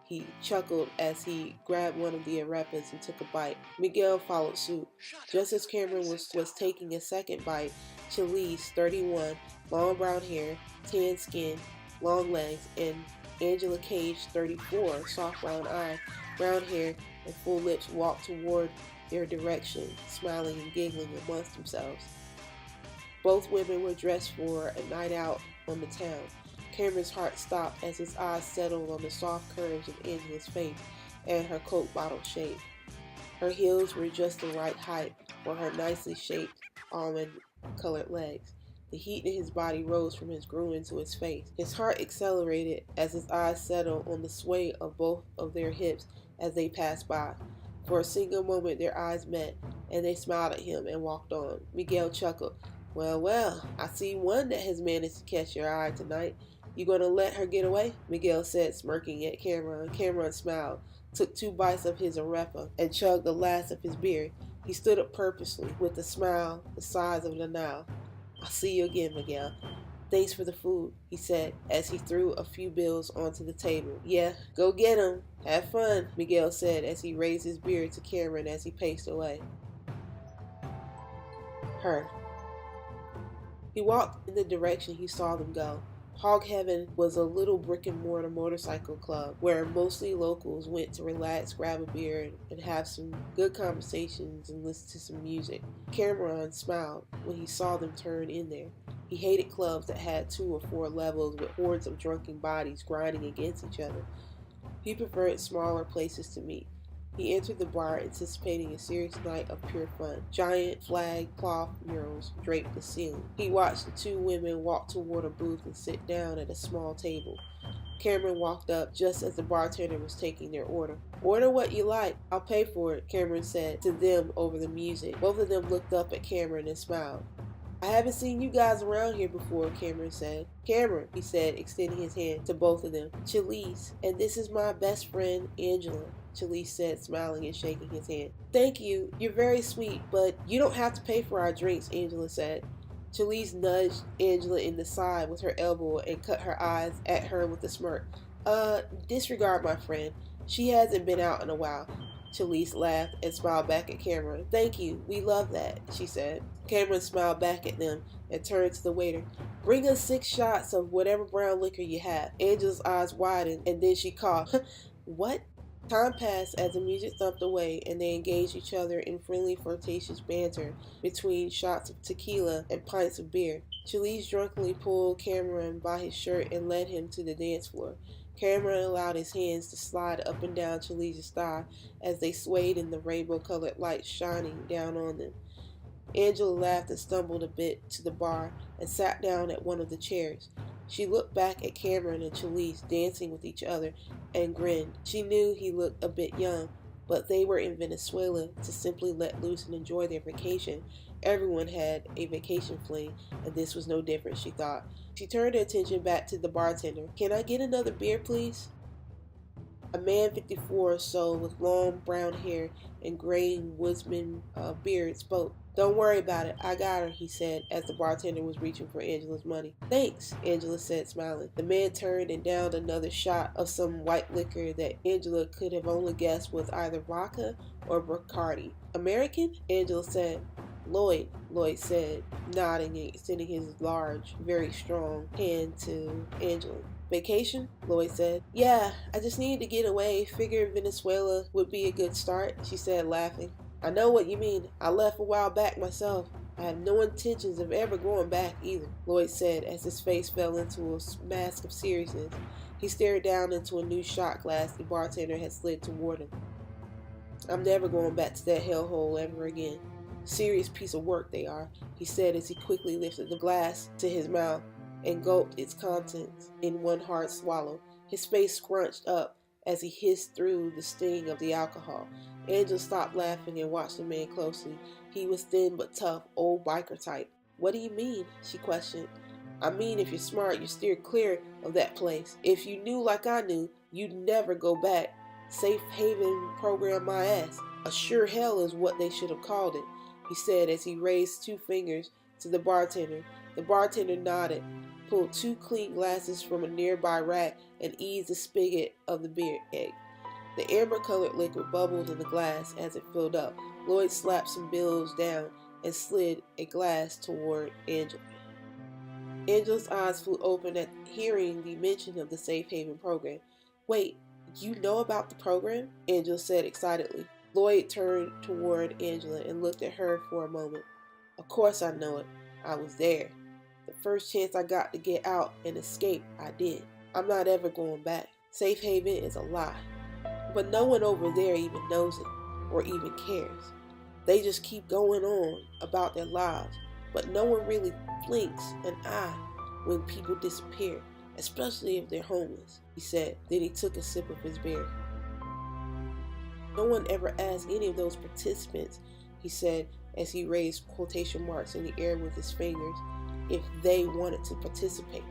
He chuckled as he grabbed one of the arepas and took a bite. Miguel followed suit. Just as Cameron was taking a second bite, Chalise, 31, long brown hair, tan skin, long legs, and Angela Cage, 34, soft brown eyes, brown hair, and full lips walked toward their direction, smiling and giggling amongst themselves. Both women were dressed for a night out on the town. Cameron's heart stopped as his eyes settled on the soft curves of Angela's face and her Coke bottle shape. Her heels were just the right height for her nicely shaped, almond-colored legs. The heat in his body rose from his groin to his face. His heart accelerated as his eyes settled on the sway of both of their hips as they passed by. For a single moment their eyes met, and they smiled at him and walked on. Miguel chuckled. Well, I see one that has managed to catch your eye tonight. You gonna let her get away?" Miguel said, smirking at Cameron. Cameron smiled, took 2 bites of his arepa, and chugged the last of his beer. He stood up purposely, with a smile the size of the Nile. "I'll see you again, Miguel. Thanks for the food," he said as he threw a few bills onto the table. "Yeah, go get 'em. Have fun," Miguel said as he raised his beer to Cameron as he paced away. Her. He walked in the direction he saw them go. Hog Heaven was a little brick-and-mortar motorcycle club where mostly locals went to relax, grab a beer, and have some good conversations and listen to some music. Cameron smiled when he saw them turn in there. He hated clubs that had 2 or 4 levels with hordes of drunken bodies grinding against each other. He preferred smaller places to meet. He entered the bar anticipating a serious night of pure fun. Giant flag cloth murals draped the ceiling. He watched the 2 women walk toward a booth and sit down at a small table. Cameron walked up just as the bartender was taking their order. "Order what you like. I'll pay for it," Cameron said to them over the music. Both of them looked up at Cameron and smiled. "I haven't seen you guys around here before," Cameron said. "Cameron," he said, extending his hand to both of them. "Chalise, and this is my best friend, Angela," Chalise said, smiling and shaking his hand. "Thank you. You're very sweet, but you don't have to pay for our drinks," Angela said. Chalise nudged Angela in the side with her elbow and cut her eyes at her with a smirk. Disregard my friend. She hasn't been out in a while." Chalise laughed and smiled back at Cameron. "Thank you. We love that," she said. Cameron smiled back at them and turned to the waiter. "Bring us 6 shots of whatever brown liquor you have." Angela's eyes widened and then she coughed. "What?" Time passed as the music thumped away and they engaged each other in friendly, flirtatious banter between shots of tequila and pints of beer. Chalise drunkenly pulled Cameron by his shirt and led him to the dance floor. Cameron allowed his hands to slide up and down Chalise's thigh as they swayed in the rainbow-colored light shining down on them. Angela laughed and stumbled a bit to the bar and sat down at one of the chairs. She looked back at Cameron and Chalise dancing with each other and grinned. She knew he looked a bit young, but they were in Venezuela to simply let loose and enjoy their vacation. Everyone had a vacation fling, and this was no different, she thought. She turned her attention back to the bartender. "Can I get another beer, please?" A man 54 or so with long brown hair and graying woodsman beard spoke. "Don't worry about it. I got her," he said as the bartender was reaching for Angela's money. "Thanks," Angela said, smiling. The man turned and downed another shot of some white liquor that Angela could have only guessed was either vodka or Bacardi. "American?" Angela said. "Lloyd," said, nodding and extending his large, very strong hand to Angela. "Vacation?" Lloyd said. "Yeah, I just needed to get away. Figured Venezuela would be a good start," she said, laughing. "I know what you mean. I left a while back myself. I have no intentions of ever going back either," Lloyd said as his face fell into a mask of seriousness. He stared down into a new shot glass the bartender had slid toward him. "I'm never going back to that hellhole ever again. Serious piece of work they are," he said as he quickly lifted the glass to his mouth and gulped its contents in one hard swallow. His face scrunched up as he hissed through the sting of the alcohol. Angela stopped laughing and watched the man closely. He was thin but tough, old biker type. "What do you mean?" she questioned. "I mean, if you're smart, you steer clear of that place. If you knew like I knew, you'd never go back. Safe haven program my ass. A sure hell is what they should have called it," he said as he raised 2 fingers to the bartender. The bartender nodded, pulled 2 clean glasses from a nearby rack, and eased the spigot of the beer egg. The amber-colored liquid bubbled in the glass as it filled up. Lloyd slapped some bills down and slid a glass toward Angela. Angela's eyes flew open at hearing the mention of the Safe Haven program. "Wait, you know about the program?" Angela said excitedly. Lloyd turned toward Angela and looked at her for a moment. "Of course I know it. I was there. The first chance I got to get out and escape, I did. I'm not ever going back. Safe Haven is a lie. But no one over there even knows it, or even cares. They just keep going on about their lives, but no one really blinks an eye when people disappear, especially if they're homeless," he said. Then he took a sip of his beer. "No one ever asked any of those participants," he said as he raised quotation marks in the air with his fingers, "if they wanted to participate.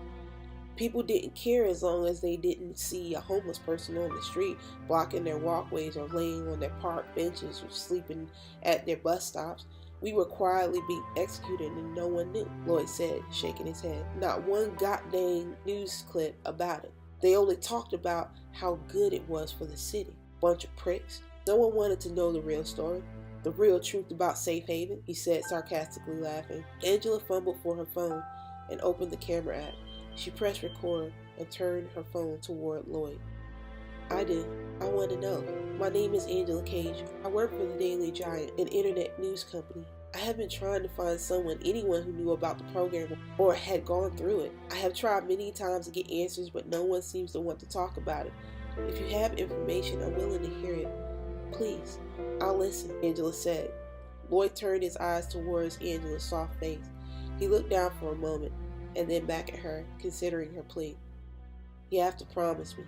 People didn't care as long as they didn't see a homeless person on the street blocking their walkways or laying on their park benches or sleeping at their bus stops. We were quietly being executed and no one knew," Lloyd said, shaking his head. "Not one goddamn news clip about it. They only talked about how good it was for the city. Bunch of pricks. No one wanted to know the real story. The real truth about Safe Haven," he said, sarcastically laughing. Angela fumbled for her phone and opened the camera app. She pressed record and turned her phone toward Lloyd. I do. I want to know. My name is Angela Cage. I work for the Daily Giant, an internet news company. I have been trying to find anyone who knew about the program or had gone through it. I have tried many times to get answers, but no one seems to want to talk about it. If you have information, I'm willing to hear it. Please, I'll listen, Angela said. Lloyd turned his eyes towards Angela's soft face. He looked down for a moment and then back at her, considering her plea. You have to promise me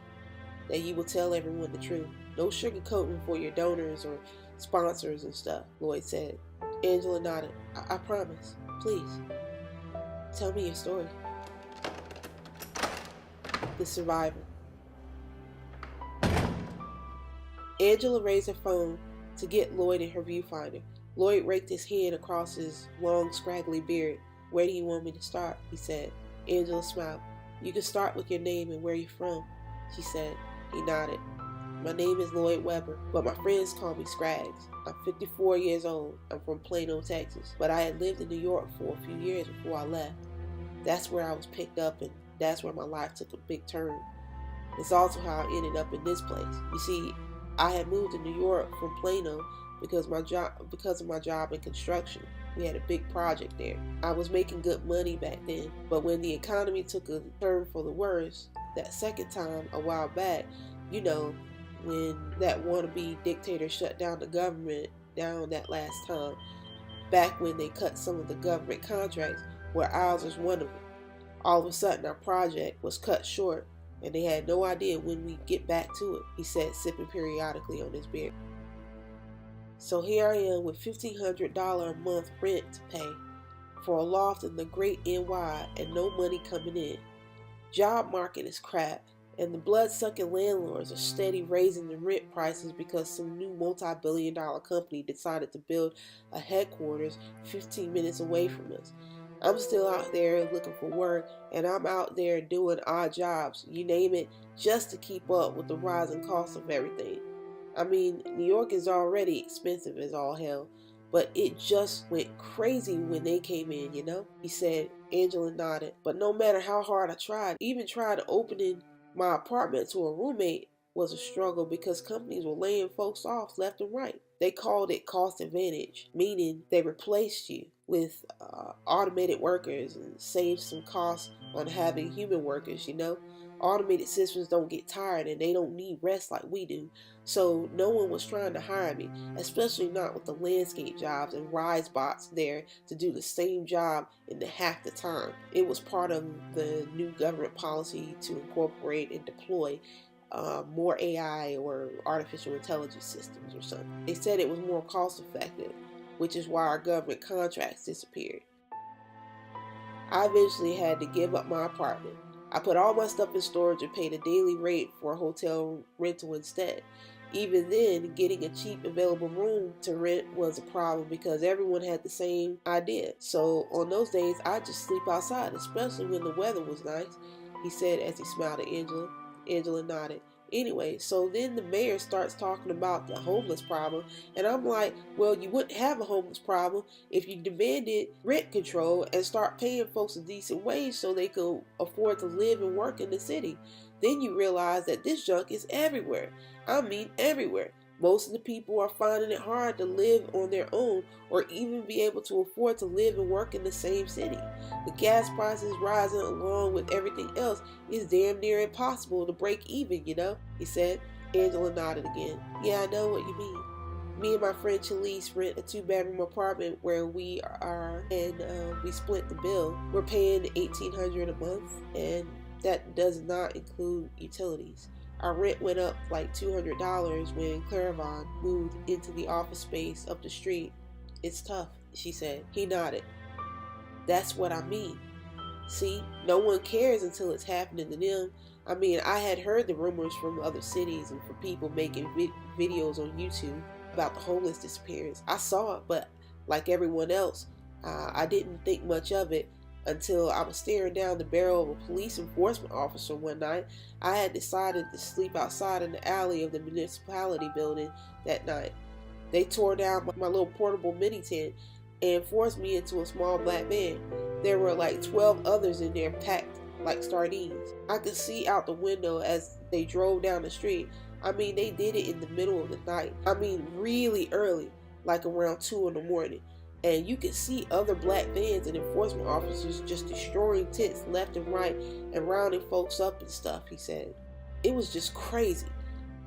that you will tell everyone the truth. No sugarcoating for your donors or sponsors and stuff, Lloyd said. Angela nodded. I promise. Please. Tell me your story. The survivor. Angela raised her phone to get Lloyd in her viewfinder. Lloyd raked his hand across his long, scraggly beard. Where do you want me to start? He said. Angela smiled. You can start with your name and where you're from, she said. He nodded. My name is Lloyd Webber, but my friends call me Scraggs. I'm 54 years old. I'm from Plano, Texas, but I had lived in New York for a few years before I left. That's where I was picked up, and that's where my life took a big turn. It's also how I ended up in this place. You see, I had moved to New York from Plano because of my job in construction. We had a big project there. I was making good money back then, but when the economy took a turn for the worse, that second time a while back, you know, when that wannabe dictator shut down the government down that last time, back when they cut some of the government contracts, where ours was one of them. All of a sudden our project was cut short, and they had no idea when we'd get back to it, he said, sipping periodically on his beer. So here I am with $1,500 a month rent to pay for a loft in the great NY and no money coming in. Job market is crap, and the blood-sucking landlords are steady raising the rent prices because some new multi-billion-dollar company decided to build a headquarters 15 minutes away from us. I'm still out there looking for work, and I'm out there doing odd jobs, you name it, just to keep up with the rising cost of everything. I mean, New York is already expensive as all hell, but it just went crazy when they came in, you know? He said. Angela nodded. But no matter how hard I tried, even tried opening my apartment to a roommate was a struggle because companies were laying folks off left and right. They called it cost advantage, meaning they replaced you with automated workers and saved some costs on having human workers, you know? Automated systems don't get tired and they don't need rest like we do. So no one was trying to hire me, especially not with the landscape jobs and rise bots there to do the same job in half the time. It was part of the new government policy to incorporate and deploy more AI or artificial intelligence systems or something. They said it was more cost effective, which is why our government contracts disappeared. I eventually had to give up my apartment. I put all my stuff in storage and paid a daily rate for a hotel rental instead. Even then, getting a cheap available room to rent was a problem because everyone had the same idea. So on those days, I just sleep outside, especially when the weather was nice, he said as he smiled at Angela. Angela nodded. Anyway, so then the mayor starts talking about the homeless problem, and I'm like, well, you wouldn't have a homeless problem if you demanded rent control and start paying folks a decent wage so they could afford to live and work in the city. Then you realize that this junk is everywhere. I mean everywhere. Most of the people are finding it hard to live on their own or even be able to afford to live and work in the same city. The gas prices rising along with everything else is damn near impossible to break even, you know, he said. Angela nodded again. Yeah, I know what you mean. Me and my friend Chalise rent a 2-bedroom apartment where we are, and we split the bill. We're paying $1,800 a month, and that does not include utilities. Our rent went up like $200 when Claravon moved into the office space up the street. It's tough, she said. He nodded. That's what I mean. See, no one cares until it's happening to them. I mean, I had heard the rumors from other cities and from people making videos on YouTube about the homeless disappearance. I saw it, but like everyone else, I didn't think much of it until I was staring down the barrel of a police enforcement officer one night. I had decided to sleep outside in the alley of the municipality building that night. They tore down my little portable mini tent and forced me into a small black van. There were like 12 others in there packed like sardines. I could see out the window as they drove down the street. I mean, they did it in the middle of the night. I mean, really early, like around 2 in the morning. And you could see other black vans and enforcement officers just destroying tents left and right and rounding folks up and stuff, he said. It was just crazy.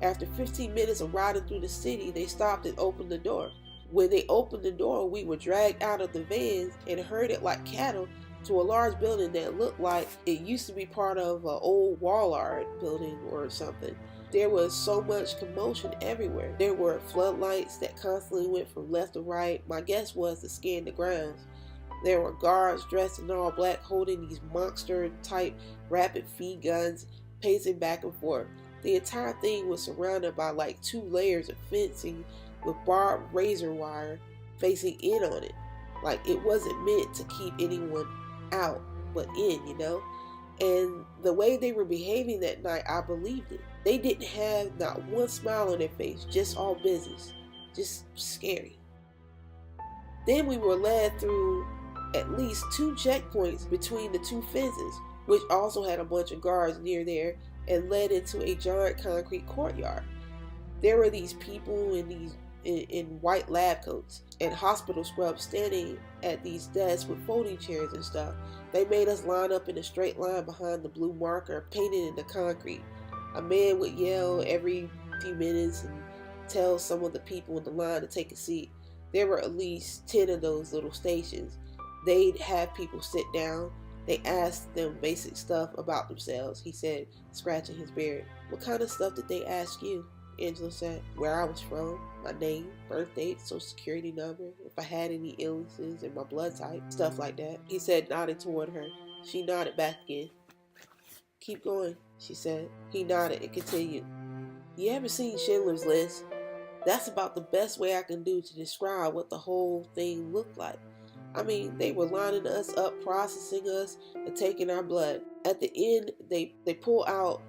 After 15 minutes of riding through the city, they stopped and opened the door. When they opened the door, we were dragged out of the vans and herded like cattle to a large building that looked like it used to be part of an old wall art building or something. There was so much commotion everywhere. There were floodlights that constantly went from left to right. My guess was to scan the grounds. There were guards dressed in all black holding these monster-type rapid feed guns, pacing back and forth. The entire thing was surrounded by like 2 layers of fencing with barbed razor wire facing in on it. Like it wasn't meant to keep anyone out, but in, you know? And the way they were behaving that night, I believed it. They didn't have not one smile on their face, just all business. Just scary. Then we were led through at least 2 checkpoints between the 2 fences, which also had a bunch of guards near there, and led into a giant concrete courtyard. There were these people in white lab coats and hospital scrubs standing at these desks with folding chairs and stuff. They made us line up in a straight line behind the blue marker painted in the concrete. A man would yell every few minutes and tell some of the people in the line to take a seat. There were at least 10 of those little stations. They'd have people sit down. They asked them basic stuff about themselves, he said, scratching his beard. What kind of stuff did they ask you? Angela said. Where I was from, my name, birth date, social security number, if I had any illnesses, and my blood type, stuff like that. He said, nodding toward her. She nodded back again. Keep going, she said. He nodded and continued. You ever seen Schindler's List? That's about the best way I can do to describe what the whole thing looked like. I mean, they were lining us up, processing us, and taking our blood. At the end, they pull out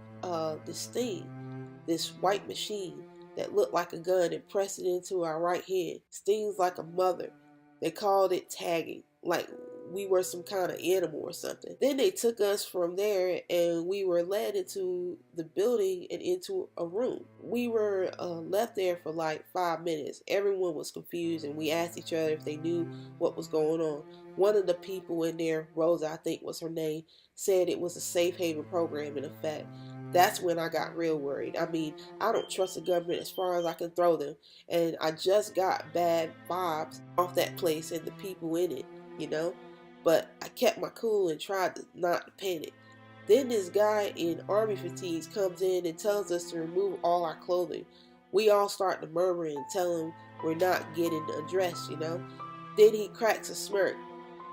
this thing, this white machine that looked like a gun, and press it into our right hand. Stings like a mother. They called it tagging, like we were some kind of animal or something. Then they took us from there and we were led into the building and into a room. We were left there for like 5 minutes. Everyone was confused and we asked each other if they knew what was going on. One of the people in there, Rosa I think was her name, said it was a safe haven program in effect. That's when I got real worried. I mean, I don't trust the government as far as I can throw them. And I just got bad vibes off that place and the people in it, you know? But I kept my cool and tried not to panic. Then this guy in army fatigues comes in and tells us to remove all our clothing. We all start to murmur and tell him we're not getting undressed, you know? Then he cracks a smirk,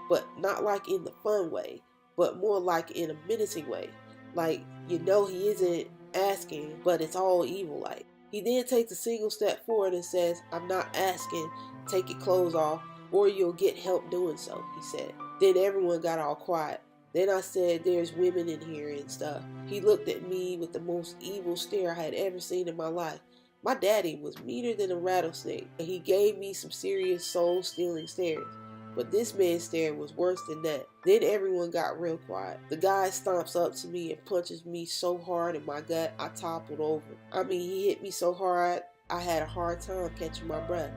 but not like in the fun way, but more like in a menacing way. Like, you know he isn't asking, but it's all evil like. He then takes a single step forward and says, I'm not asking, take your clothes off, or you'll get help doing so, he said. Then everyone got all quiet. Then I said, there's women in here and stuff. He looked at me with the most evil stare I had ever seen in my life. My daddy was meaner than a rattlesnake, and he gave me some serious soul-stealing stares. But this man's stare was worse than that. Then everyone got real quiet. The guy stomps up to me and punches me so hard in my gut, I toppled over. I mean, he hit me so hard, I had a hard time catching my breath.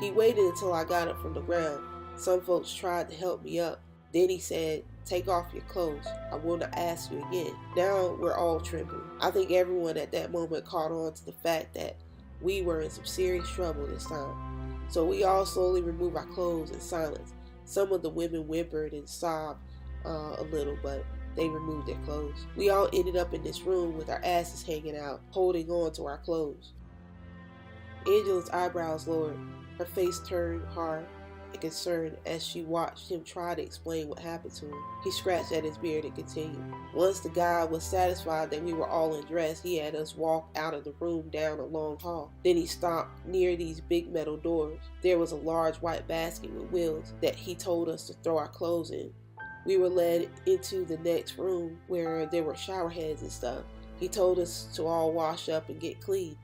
He waited until I got up from the ground. Some folks tried to help me up. Then he said, take off your clothes. I will not ask you again. Now we're all trembling. I think everyone at that moment caught on to the fact that we were in some serious trouble this time. So we all slowly removed our clothes in silence. Some of the women whimpered and sobbed a little, but they removed their clothes. We all ended up in this room with our asses hanging out, holding on to our clothes. Angela's eyebrows lowered. Her face turned hard and concerned as she watched him try to explain what happened to him. He scratched at his beard and continued. Once the guy was satisfied that we were all undressed, he had us walk out of the room down a long hall. Then he stopped near these big metal doors. There was a large white basket with wheels that he told us to throw our clothes in. We were led into the next room where there were shower heads and stuff. He told us to all wash up and get clean.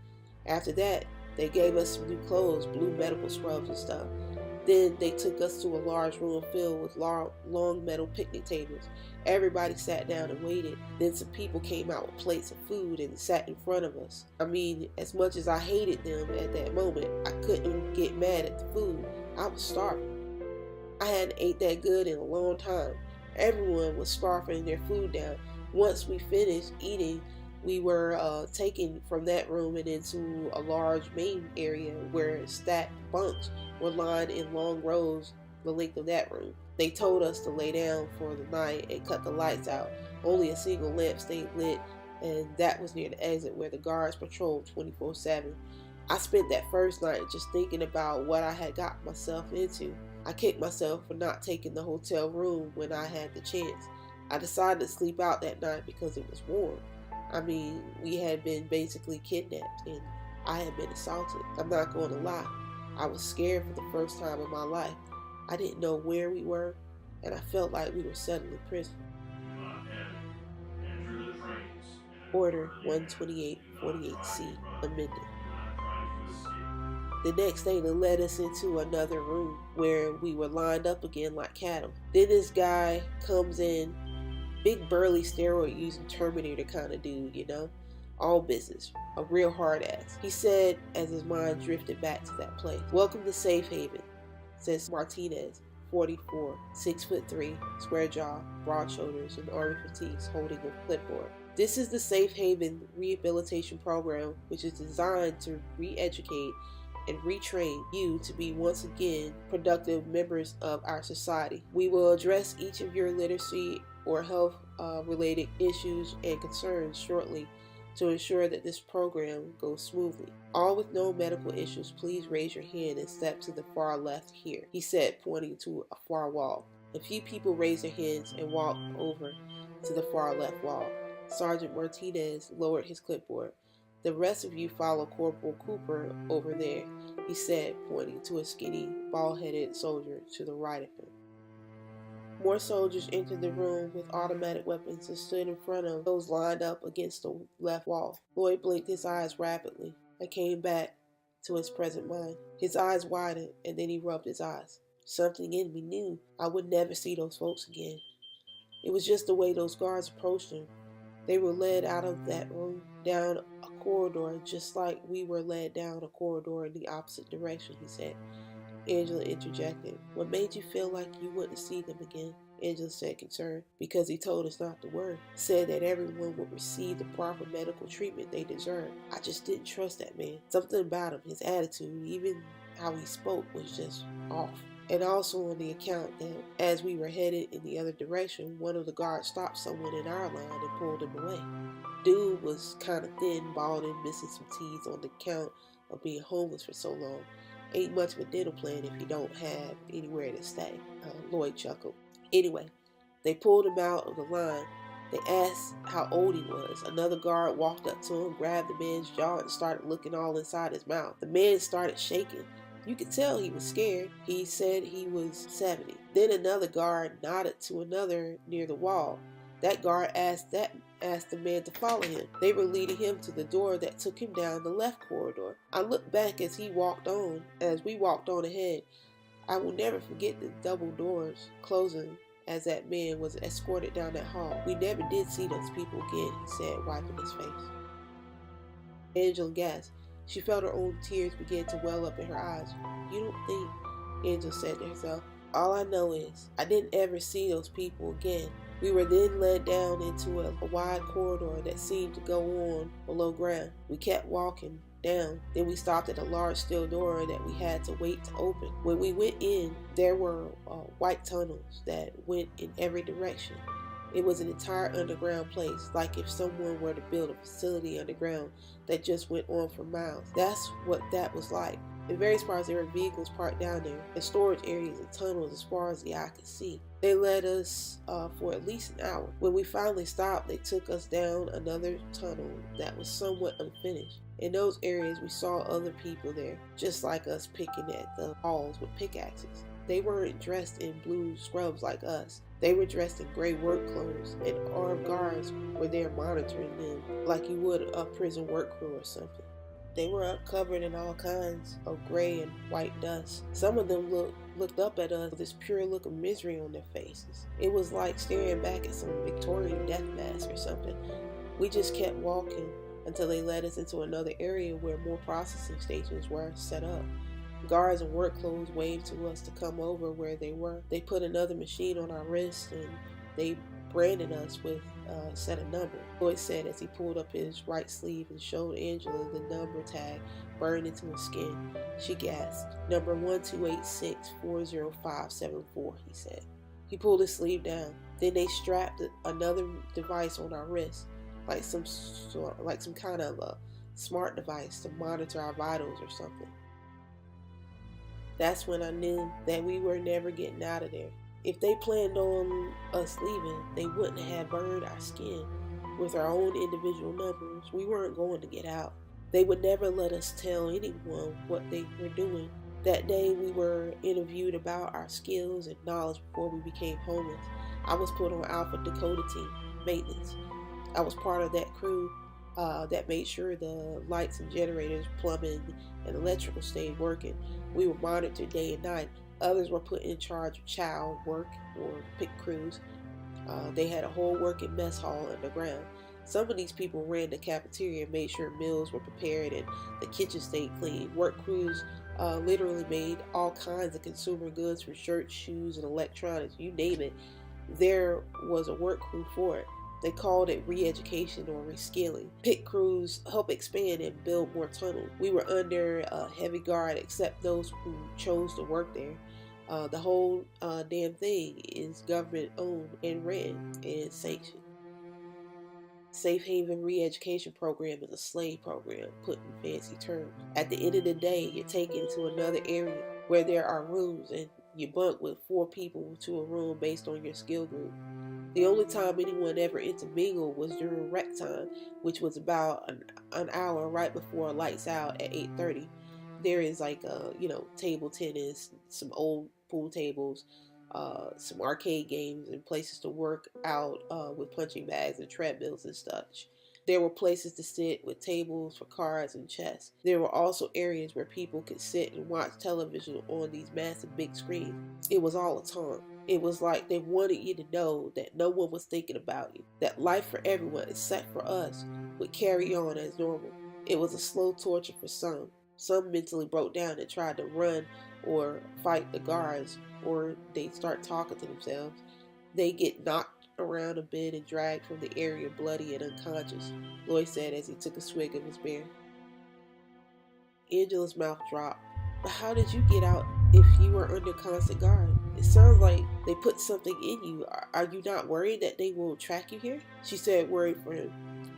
After that, they gave us some new clothes, blue medical scrubs and stuff. Then they took us to a large room filled with long metal picnic tables. Everybody sat down and waited. Then some people came out with plates of food and sat in front of us. I mean, as much as I hated them at that moment, I couldn't get mad at the food. I was starving. I hadn't ate that good in a long time. Everyone was scarfing their food down. Once we finished eating, we were taken from that room and into a large main area where stacked bunks were lined in long rows the length of that room. They told us to lay down for the night and cut the lights out. Only a single lamp stayed lit, and that was near the exit where the guards patrolled 24/7. I spent that first night just thinking about what I had got myself into. I kicked myself for not taking the hotel room when I had the chance. I decided to sleep out that night because it was warm. I mean, we had been basically kidnapped and I had been assaulted. I'm not going to lie. I was scared for the first time in my life. I didn't know where we were, and I felt like we were suddenly prison. Order 12848C amended. The next day, they led us into another room where we were lined up again like cattle. Then this guy comes in, big burly steroid using Terminator kind of dude, you know? All business, a real hard ass. He said as his mind drifted back to that place, "Welcome to Safe Haven," says Martinez, 44, 6'3", square jaw, broad shoulders, and army fatigues, holding a clipboard. "This is the Safe Haven Rehabilitation Program, which is designed to re-educate and retrain you to be once again productive members of our society. We will address each of your literacy or health related issues and concerns shortly to ensure that this program goes smoothly. All with no medical issues, please raise your hand and step to the far left here," he said, pointing to a far wall. A few people raised their hands and walked over to the far left wall. Sergeant Martinez lowered his clipboard. "The rest of you follow Corporal Cooper over there," he said, pointing to a skinny, bald-headed soldier to the right of him. More soldiers entered the room with automatic weapons and stood in front of those lined up against the left wall. Lloyd blinked his eyes rapidly and came back to his present mind. His eyes widened, and then he rubbed his eyes. Something in me knew I would never see those folks again. It was just the way those guards approached him. They were led out of that room, down a corridor, just like we were led down a corridor in the opposite direction, he said. Angela interjected. "What made you feel like you wouldn't see them again?" Angela said, concerned. "Because he told us not to worry. Said that everyone would receive the proper medical treatment they deserve. I just didn't trust that man. Something about him, his attitude, even how he spoke was just off." And also on the account that as we were headed in the other direction, one of the guards stopped someone in our line and pulled him away. Dude was kind of thin, bald, and missing some teeth on the count of being homeless for so long. Ain't much of a dental plan if you don't have anywhere to stay, Lloyd chuckled. Anyway, they pulled him out of the line. They asked how old he was. Another guard walked up to him, grabbed the man's jaw, and started looking all inside his mouth. The man started shaking. You could tell he was scared. He said he was 70. Then another guard nodded to another near the wall. That guard asked the man to follow him. They were leading him to the door that took him down the left corridor. I looked back as we walked on ahead. I will never forget the double doors closing as that man was escorted down that hall. "We never did see those people again," he said, wiping his face. Angela gasped. She felt her own tears begin to well up in her eyes. "You don't think," Angela said to herself. "All I know is I didn't ever see those people again." We were then led down into a wide corridor that seemed to go on below ground. We kept walking down. Then we stopped at a large steel door that we had to wait to open. When we went in, there were white tunnels that went in every direction. It was an entire underground place, like if someone were to build a facility underground that just went on for miles. That's what that was like. In various parts, there were vehicles parked down there, and storage areas and tunnels as far as the eye could see. They led us for at least an hour. When we finally stopped, they took us down another tunnel that was somewhat unfinished. In those areas, we saw other people there, just like us, picking at the walls with pickaxes. They weren't dressed in blue scrubs like us. They were dressed in gray work clothes, and armed guards were there monitoring them like you would a prison work crew or something. They were covered in all kinds of gray and white dust. Some of them looked looked up at us with this pure look of misery on their faces. It was like staring back at some Victorian death mask or something. We just kept walking until they led us into another area where more processing stations were set up. Guards in work clothes waved to us to come over where they were. They put another machine on our wrist and they branded us with a set of numbers. Lloyd said as he pulled up his right sleeve and showed Angela the number tag burned into his skin. She gasped. "Number 128640574, he said. He pulled his sleeve down. Then they strapped another device on our wrist, like some kind of a smart device to monitor our vitals or something. That's when I knew that we were never getting out of there. If they planned on us leaving, they wouldn't have burned our skin with our own individual numbers. We weren't going to get out. They would never let us tell anyone what they were doing. That day we were interviewed about our skills and knowledge before we became homeless. I was put on Alpha Dakota team, maintenance. I was part of that crew that made sure the lights and generators, plumbing, and electrical stayed working. We were monitored day and night. Others were put in charge of child work or pick crews. They had a whole working mess hall underground. Some of these people ran the cafeteria and made sure meals were prepared and the kitchen stayed clean. Work crews literally made all kinds of consumer goods from shirts, shoes, and electronics, you name it. There was a work crew for it. They called it re-education or reskilling. Pit crews help expand and build more tunnels. We were under a heavy guard except those who chose to work there. The whole damn thing is government owned and ran and sanctioned. Safe Haven Re-Education Program is a slave program, put in fancy terms. At the end of the day, you're taken to another area where there are rooms and you bunk with 4 people to a room based on your skill group. The only time anyone ever intermingled was during rec time, which was about an hour right before lights out at 8:30. There is table tennis, some old pool tables, some arcade games, and places to work out with punching bags and treadmills and such. There were places to sit with tables for cards and chess. There were also areas where people could sit and watch television on these massive big screens. It was all a taunt. It was like they wanted you to know that no one was thinking about you, that life for everyone except for us would carry on as normal. It was a slow torture for some. Some mentally broke down and tried to run or fight the guards, or they'd start talking to themselves. They get knocked around a bit and dragged from the area bloody and unconscious, Lloyd said as he took a swig of his beer. Angela's mouth dropped. But how did you get out if you were under constant guard? It sounds like they put something in you. Are you not worried that they will track you here? She said, worried for him.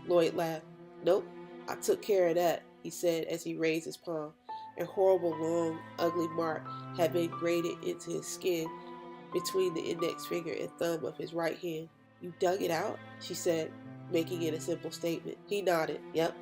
Lloyd laughed. Nope, I took care of that, he said as he raised his palm. A horrible, long, ugly mark had been graded into his skin between the index finger and thumb of his right hand. You dug it out? She said, making it a simple statement. He nodded. Yep.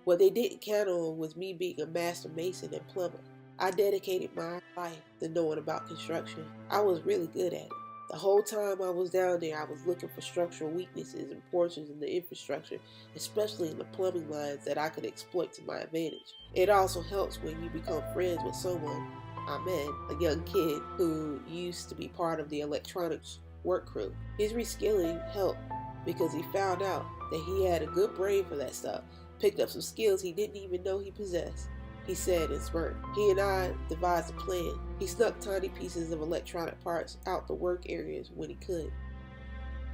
What they didn't count on was me being a master mason and plumber. I dedicated my life to knowing about construction. I was really good at it. The whole time I was down there, I was looking for structural weaknesses and portions in the infrastructure, especially in the plumbing lines that I could exploit to my advantage. It also helps when you become friends with someone. Ahmed, a young kid who used to be part of the electronics work crew. His reskilling helped because he found out that he had a good brain for that stuff, picked up some skills he didn't even know he possessed. He said and smirked. He and I devised a plan. He snuck tiny pieces of electronic parts out the work areas when he could.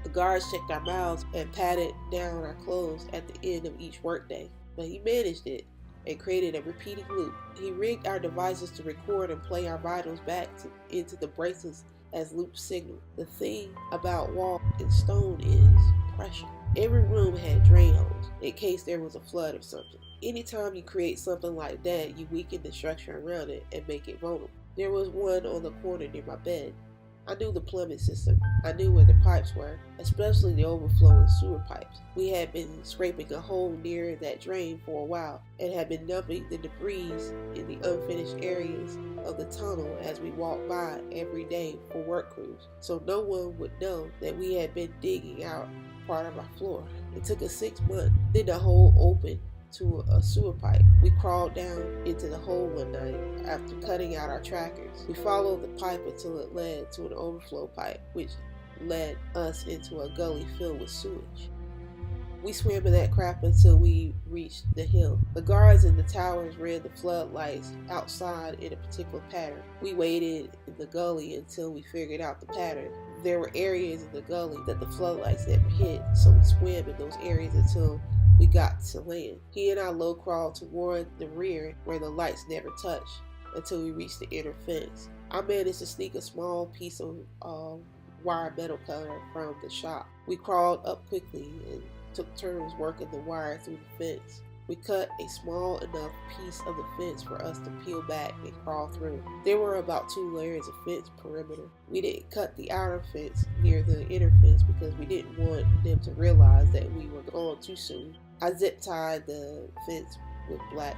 The guards checked our mouths and patted down our clothes at the end of each workday, but he managed it and created a repeating loop. He rigged our devices to record and play our vitals back into the bracelets as loop signal. The thing about wall and stone is pressure. Every room had drain holes in case there was a flood or something. Anytime you create something like that, you weaken the structure around it and make it vulnerable. There was one on the corner near my bed. I knew the plumbing system. I knew where the pipes were, especially the overflowing sewer pipes. We had been scraping a hole near that drain for a while and had been dumping the debris in the unfinished areas of the tunnel as we walked by every day for work crews, so no one would know that we had been digging out part of our floor. It took us 6 months. Then the hole opened to a sewer pipe. We crawled down into the hole one night after cutting out our trackers. We followed the pipe until it led to an overflow pipe, which led us into a gully filled with sewage. We swam in that crap until we reached the hill. The guards in the towers read the floodlights outside in a particular pattern. We waited in the gully until we figured out the pattern. There were areas in the gully that the floodlights never hit, so we swam in those areas until we got to land. He and I low crawled toward the rear where the lights never touched until we reached the inner fence. I managed to sneak a small piece of wire metal cutter from the shop. We crawled up quickly and took turns working the wire through the fence. We cut a small enough piece of the fence for us to peel back and crawl through. There were about 2 layers of fence perimeter. We didn't cut the outer fence near the inner fence because we didn't want them to realize that we were gone too soon. I zip tied the fence with black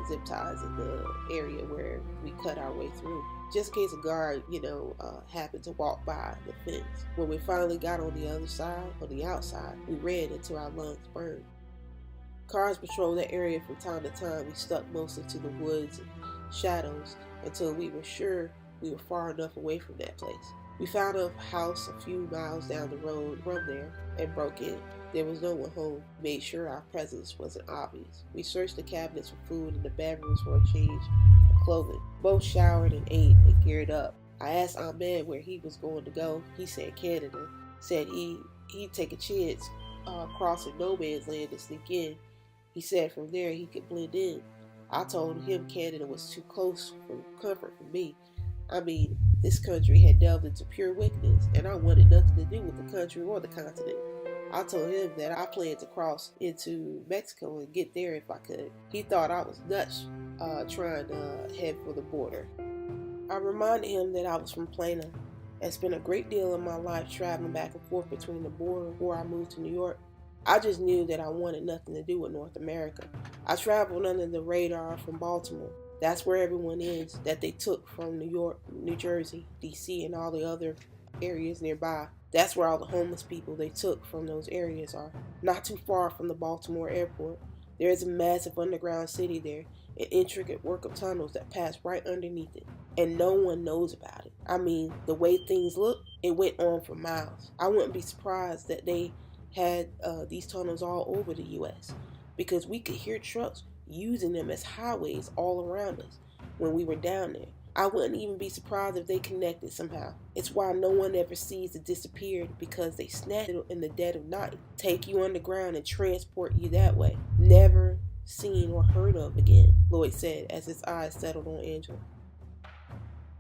zip ties in the area where we cut our way through, just in case a guard, happened to walk by the fence. When we finally got on the other side, on the outside, we ran until our lungs burned. Cars patrolled that area from time to time. We stuck mostly to the woods and shadows until we were sure we were far enough away from that place. We found a house a few miles down the road from there and broke in. There was no one home. We made sure our presence wasn't obvious. We searched the cabinets for food and the bedrooms for a change of clothing. Both showered and ate and geared up. I asked Ahmed where he was going to go. He said Canada. Said he'd take a chance crossing no man's land to sneak in. He said from there he could blend in. I told him Canada was too close for comfort for me. I mean, this country had delved into pure wickedness, and I wanted nothing to do with the country or the continent. I told him that I planned to cross into Mexico and get there if I could. He thought I was nuts trying to head for the border. I reminded him that I was from Plano and spent a great deal of my life traveling back and forth between the border before I moved to New York. I just knew that I wanted nothing to do with North America. I traveled under the radar from Baltimore. That's where everyone is that they took from New York, New Jersey, D.C., and all the other areas nearby. That's where all the homeless people they took from those areas are. Not too far from the Baltimore airport. There is a massive underground city there, an intricate work of tunnels that pass right underneath it, and no one knows about it. I mean, the way things look, it went on for miles. I wouldn't be surprised that they had these tunnels all over the U.S. because we could hear trucks using them as highways all around us when we were down there. I wouldn't even be surprised if they connected somehow. It's why no one ever sees it disappeared, because they snatch it in the dead of night, take you underground and transport you that way. Never seen or heard of again, Lloyd said as his eyes settled on Angela.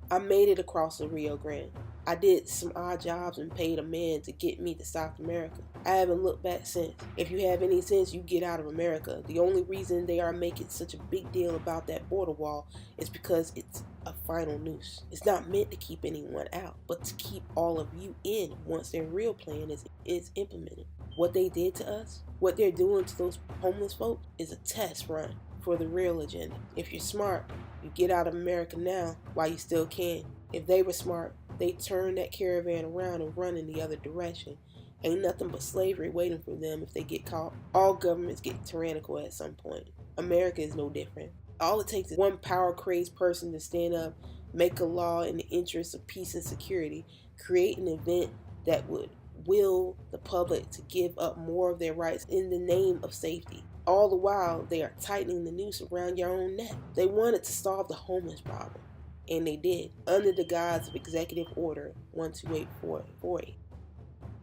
I made it across the Rio Grande. I did some odd jobs and paid a man to get me to South America. I haven't looked back since. If you have any sense, you get out of America. The only reason they are making such a big deal about that border wall is because it's a final noose. It's not meant to keep anyone out, but to keep all of you in once their real plan is implemented. What they did to us, what they're doing to those homeless folk, is a test run for the real agenda. If you're smart, you get out of America now while you still can. If they were smart, they turn that caravan around and run in the other direction. Ain't nothing but slavery waiting for them if they get caught. All governments get tyrannical at some point. America is no different. All it takes is one power-crazed person to stand up, make a law in the interest of peace and security, create an event that would will the public to give up more of their rights in the name of safety. All the while, they are tightening the noose around your own neck. They wanted to solve the homeless problem, and they did, under the guise of Executive Order 128440.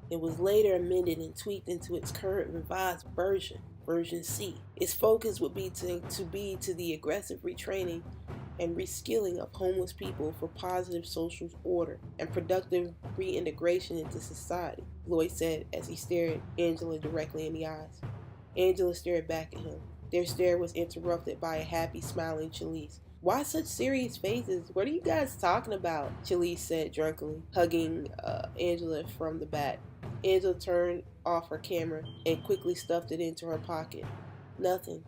It was later amended and tweaked into its current revised version, version C. Its focus would be to the aggressive retraining and reskilling of homeless people for positive social order and productive reintegration into society, Lloyd said as he stared Angela directly in the eyes. Angela stared back at him. Their stare was interrupted by a happy, smiling Chalise. Why such serious faces? What are you guys talking about? Chalise said drunkenly, hugging Angela from the back. Angela turned off her camera and quickly stuffed it into her pocket. Nothing.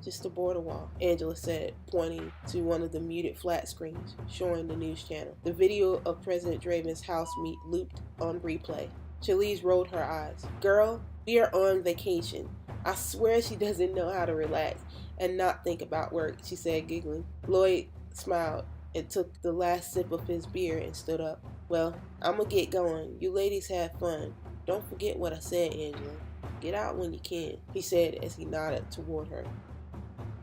Just a border wall, Angela said, pointing to one of the muted flat screens, showing the news channel. The video of President Draven's house meet looped on replay. Chalise rolled her eyes. Girl, we are on vacation. I swear she doesn't know how to relax and not think about work, she said, giggling. Lloyd smiled and took the last sip of his beer and stood up. Well, I'm gonna get going. You ladies have fun. Don't forget what I said, Angela. Get out when you can, he said as he nodded toward her.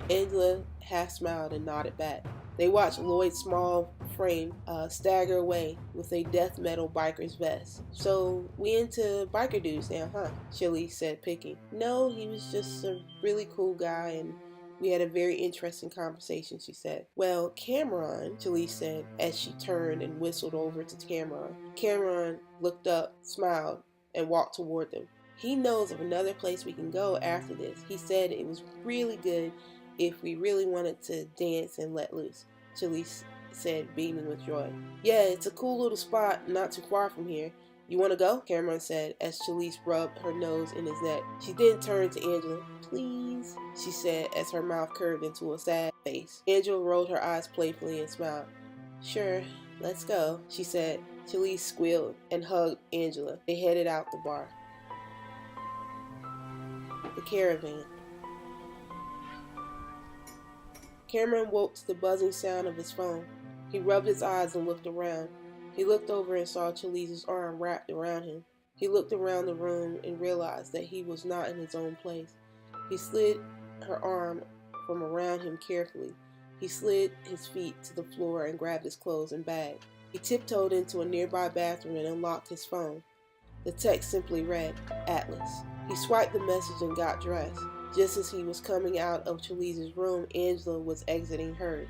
Angela half smiled and nodded back. They watched Lloyd's small frame stagger away with a death metal biker's vest. So, we into biker dudes now, huh? Chili said, picking. No, he was just a really cool guy and we had a very interesting conversation, she said. Well, Cameron, Chili said as she turned and whistled over to Cameron. Cameron looked up, smiled, and walked toward them. He knows of another place we can go after this. He said it was really good if we really wanted to dance and let loose, Chalice said, beaming with joy. Yeah, it's a cool little spot not too far from here. You want to go? Cameron said as Chalice rubbed her nose in his neck. She then turned to Angela. Please, she said as her mouth curved into a sad face. Angela rolled her eyes playfully and smiled. Sure, let's go, she said. Chalice squealed and hugged Angela. They headed out the bar. The caravan. Cameron woke to the buzzing sound of his phone. He rubbed his eyes and looked around. He looked over and saw Chalice's arm wrapped around him. He looked around the room and realized that he was not in his own place. He slid her arm from around him carefully. He slid his feet to the floor and grabbed his clothes and bag. He tiptoed into a nearby bathroom and unlocked his phone. The text simply read, Atlas. He swiped the message and got dressed. Just as he was coming out of Chalice's room, Angela was exiting hers.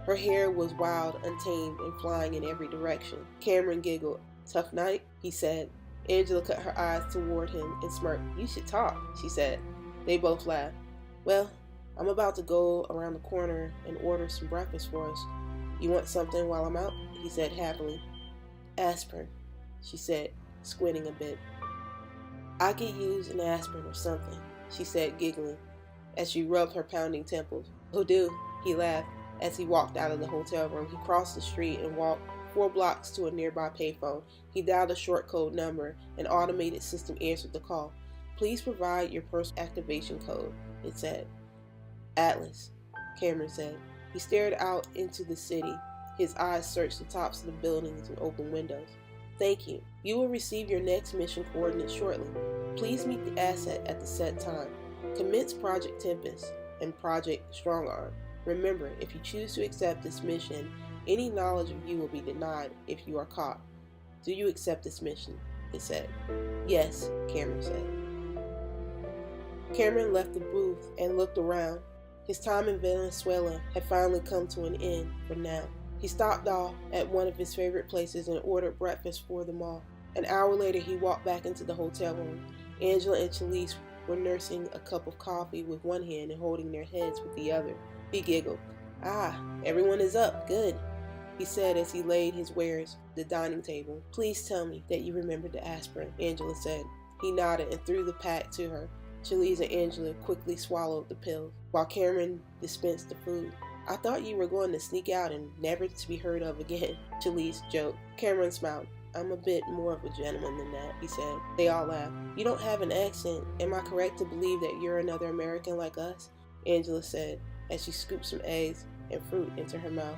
Her hair was wild, untamed, and flying in every direction. Cameron giggled. Tough night, he said. Angela cut her eyes toward him and smirked. You should talk, she said. They both laughed. Well, I'm about to go around the corner and order some breakfast for us. You want something while I'm out? He said happily. Aspirin, she said, squinting a bit. I could use an aspirin or something, she said, giggling, as she rubbed her pounding temples. Oh, do, he laughed as he walked out of the hotel room. He crossed the street and walked 4 blocks to a nearby payphone. He dialed a short code number. An automated system answered the call. Please provide your personal activation code, it said. Atlas, Cameron said. He stared out into the city. His eyes searched the tops of the buildings and open windows. Thank you. You will receive your next mission coordinates shortly. Please meet the asset at the set time. Commence Project Tempest and Project Strongarm. Remember, if you choose to accept this mission, any knowledge of you will be denied if you are caught. Do you accept this mission? It said. Yes, Cameron said. Cameron left the booth and looked around. His time in Venezuela had finally come to an end for now. He stopped off at one of his favorite places and ordered breakfast for them all. An hour later, he walked back into the hotel room. Angela and Chalice were nursing a cup of coffee with one hand and holding their heads with the other. He giggled. Ah, everyone is up. Good, he said as he laid his wares at the dining table. Please tell me that you remembered the aspirin, Angela said. He nodded and threw the pack to her. Chalice and Angela quickly swallowed the pills, while Cameron dispensed the food. I thought you were going to sneak out and never to be heard of again, Chalice joked. Cameron smiled. I'm a bit more of a gentleman than that, he said. They all laughed. You don't have an accent. Am I correct to believe that you're another American like us? Angela said, as she scooped some eggs and fruit into her mouth.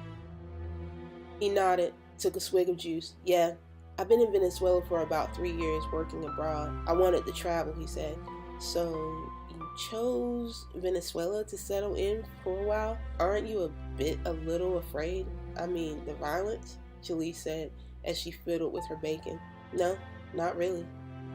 He nodded, took a swig of juice. Yeah, I've been in Venezuela for about 3 years working abroad. I wanted to travel, he said. So, you chose Venezuela to settle in for a while? Aren't you a little afraid? I mean, the violence? Chalice said as she fiddled with her bacon. No, not really.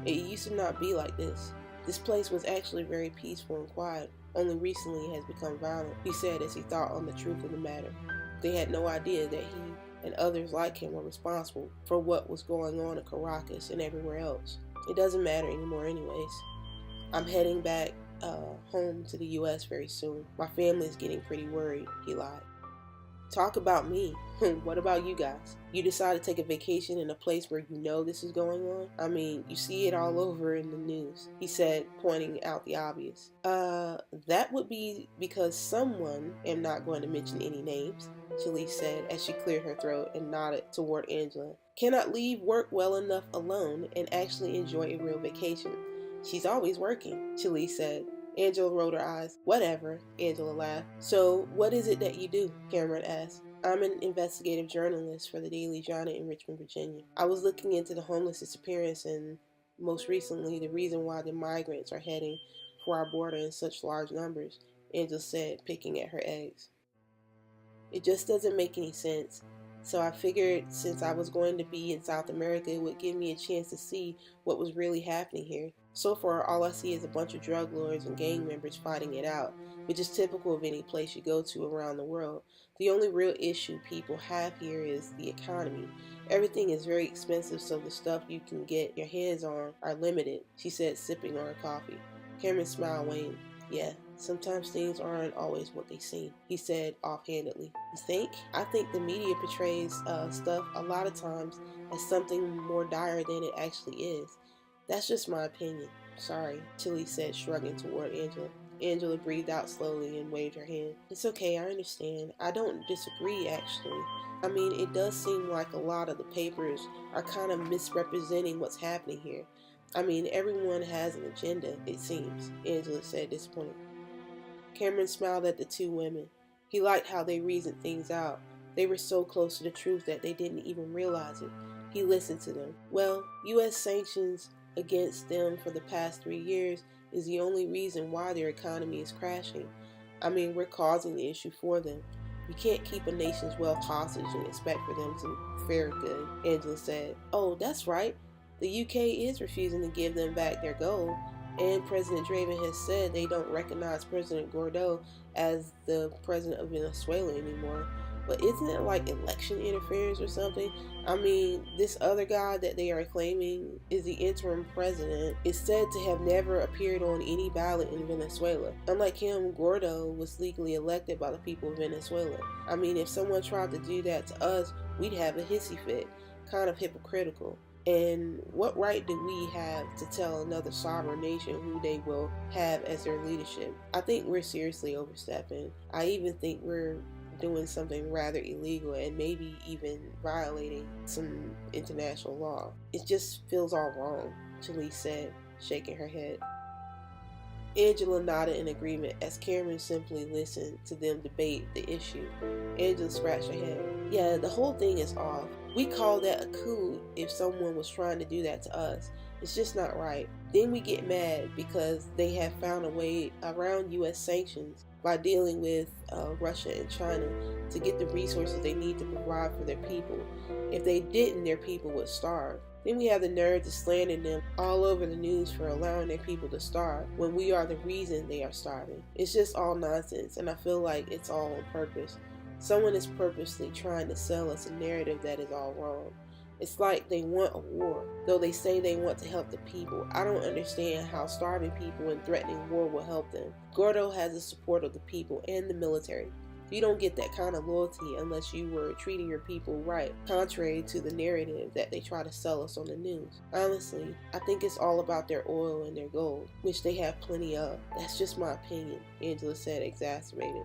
It used to not be like this. This place was actually very peaceful and quiet. Only recently it has become violent, he said as he thought on the truth of the matter. They had no idea that he and others like him were responsible for what was going on in Caracas and everywhere else. It doesn't matter anymore anyways. I'm heading back home to the U.S. very soon. My family is getting pretty worried, he lied. Talk about me. What about you guys? You decide to take a vacation in a place where you know this is going on? I mean, you see it all over in the news, he said, pointing out the obvious. That would be because someone, I'm not going to mention any names, Chalice said as she cleared her throat and nodded toward Angela, cannot leave work well enough alone and actually enjoy a real vacation. She's always working, Chalice said. Angela rolled her eyes. Whatever, Angela laughed. So, what is it that you do? Cameron asked. I'm an investigative journalist for the Daily Journal in Richmond, Virginia. I was looking into the homeless disappearance and, most recently, the reason why the migrants are heading for our border in such large numbers, Angela said, picking at her eggs. It just doesn't make any sense. So I figured since I was going to be in South America, it would give me a chance to see what was really happening here. So far, all I see is a bunch of drug lords and gang members fighting it out, which is typical of any place you go to around the world. The only real issue people have here is the economy. Everything is very expensive, so the stuff you can get your hands on are limited, she said, sipping on her coffee. Cameron smiled waned. Yeah, sometimes things aren't always what they seem, he said offhandedly. You think? I think the media portrays stuff a lot of times as something more dire than it actually is. That's just my opinion. Sorry, Tilly said, shrugging toward Angela. Angela breathed out slowly and waved her hand. It's okay, I understand. I don't disagree, actually. I mean, it does seem like a lot of the papers are kind of misrepresenting what's happening here. I mean, everyone has an agenda, it seems, Angela said, disappointed. Cameron smiled at the two women. He liked how they reasoned things out. They were so close to the truth that they didn't even realize it. He listened to them. Well, U.S. sanctions against them for the past 3 years is the only reason why their economy is crashing. I mean, we're causing the issue for them. You can't keep a nation's wealth hostage and expect for them to fare good, Angela said. Oh, that's right. The UK is refusing to give them back their gold, and President Draven has said they don't recognize President Guaido as the president of Venezuela anymore. But isn't it like election interference or something? I mean, this other guy that they are claiming is the interim president is said to have never appeared on any ballot in Venezuela. Unlike him, Guaido was legally elected by the people of Venezuela. I mean, if someone tried to do that to us, we'd have a hissy fit. Kind of hypocritical. And what right do we have to tell another sovereign nation who they will have as their leadership? I think we're seriously overstepping. I even think we're doing something rather illegal and maybe even violating some international law. It just feels all wrong, Chalise said, shaking her head. Angela nodded in agreement as Cameron simply listened to them debate the issue. Angela scratched her head. Yeah, the whole thing is off. We call that a coup if someone was trying to do that to us. It's just not right. Then we get mad because they have found a way around U.S. sanctions by dealing with Russia and China to get the resources they need to provide for their people. If they didn't, their people would starve. Then we have the nerve to slander them all over the news for allowing their people to starve when we are the reason they are starving. It's just all nonsense, and I feel like it's all on purpose. Someone is purposely trying to sell us a narrative that is all wrong. It's like they want a war, though they say they want to help the people. I don't understand how starving people and threatening war will help them. Guaido has the support of the people and the military. You don't get that kind of loyalty unless you were treating your people right, contrary to the narrative that they try to sell us on the news. Honestly, I think it's all about their oil and their gold, which they have plenty of. That's just my opinion, Angela said, exacerbated.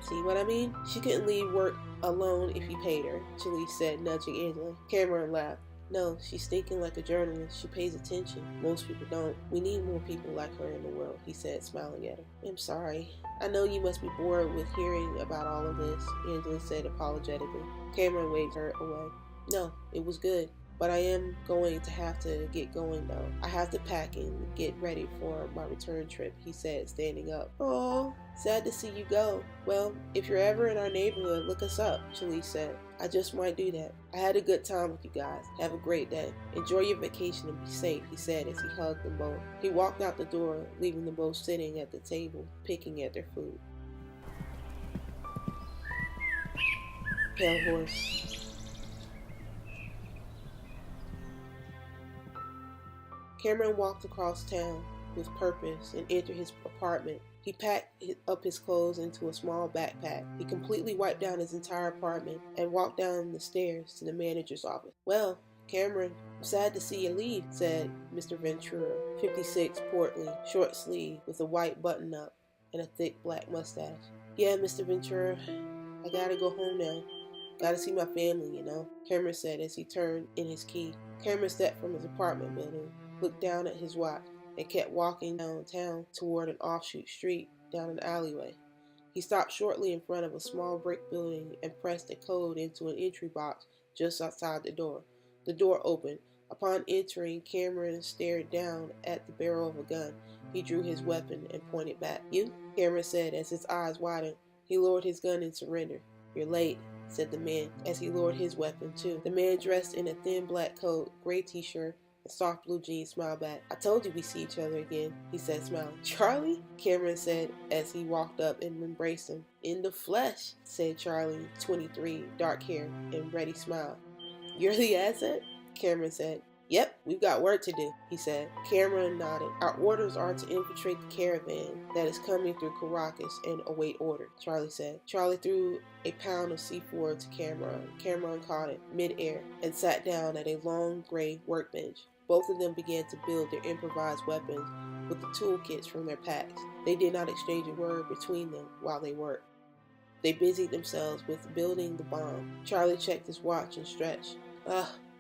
See what I mean? She couldn't leave work alone if you paid her, Chalise said, nudging Angela. Cameron laughed. No, she's thinking like a journalist. She pays attention. Most people don't. We need more people like her in the world, he said, smiling at her. I'm sorry. I know you must be bored with hearing about all of this, Angela said apologetically. Cameron waved her away. No, it was good. But I am going to have to get going though. I have to pack and get ready for my return trip, he said, standing up. Oh, sad to see you go. Well, if you're ever in our neighborhood, look us up, Chalise said. I just might do that. I had a good time with you guys. Have a great day. Enjoy your vacation and be safe, he said as he hugged them both. He walked out the door, leaving them both sitting at the table, picking at their food. Pale horse. Cameron walked across town with purpose and entered his apartment. He packed up his clothes into a small backpack. He completely wiped down his entire apartment and walked down the stairs to the manager's office. Well, Cameron, I'm sad to see you leave, said Mr. Ventura, 56, portly, short sleeved, with a white button-up and a thick black mustache. Yeah, Mr. Ventura, I gotta go home now. Gotta see my family, you know, Cameron said as he turned in his key. Cameron stepped from his apartment building, looked down at his watch. and kept walking downtown toward an offshoot street down an alleyway. He stopped shortly in front of a small brick building and pressed a code into an entry box just outside the door. The door opened. Upon entering, Cameron stared down at the barrel of a gun. He drew his weapon and pointed back. "You?" Cameron said as his eyes widened. He lowered his gun in surrender. "You're late," said the man as he lowered his weapon too. The man, dressed in a thin black coat, gray t-shirt, and soft blue jeans, smiled back. "I told you we'd see each other again," he said, smiling. "Charlie?" Cameron said as he walked up and embraced him. "In the flesh," said Charlie, 23, dark hair, and ready smile. "You're the asset?" Cameron said. "Yep, we've got work to do," he said. Cameron nodded. "Our orders are to infiltrate the caravan that is coming through Caracas and await order," Charlie said. Charlie threw a pound of C4 to Cameron. Cameron caught it mid-air and sat down at a long gray workbench. Both of them began to build their improvised weapons with the toolkits from their packs. They did not exchange a word between them while they worked. They busied themselves with building the bomb. Charlie checked his watch and stretched.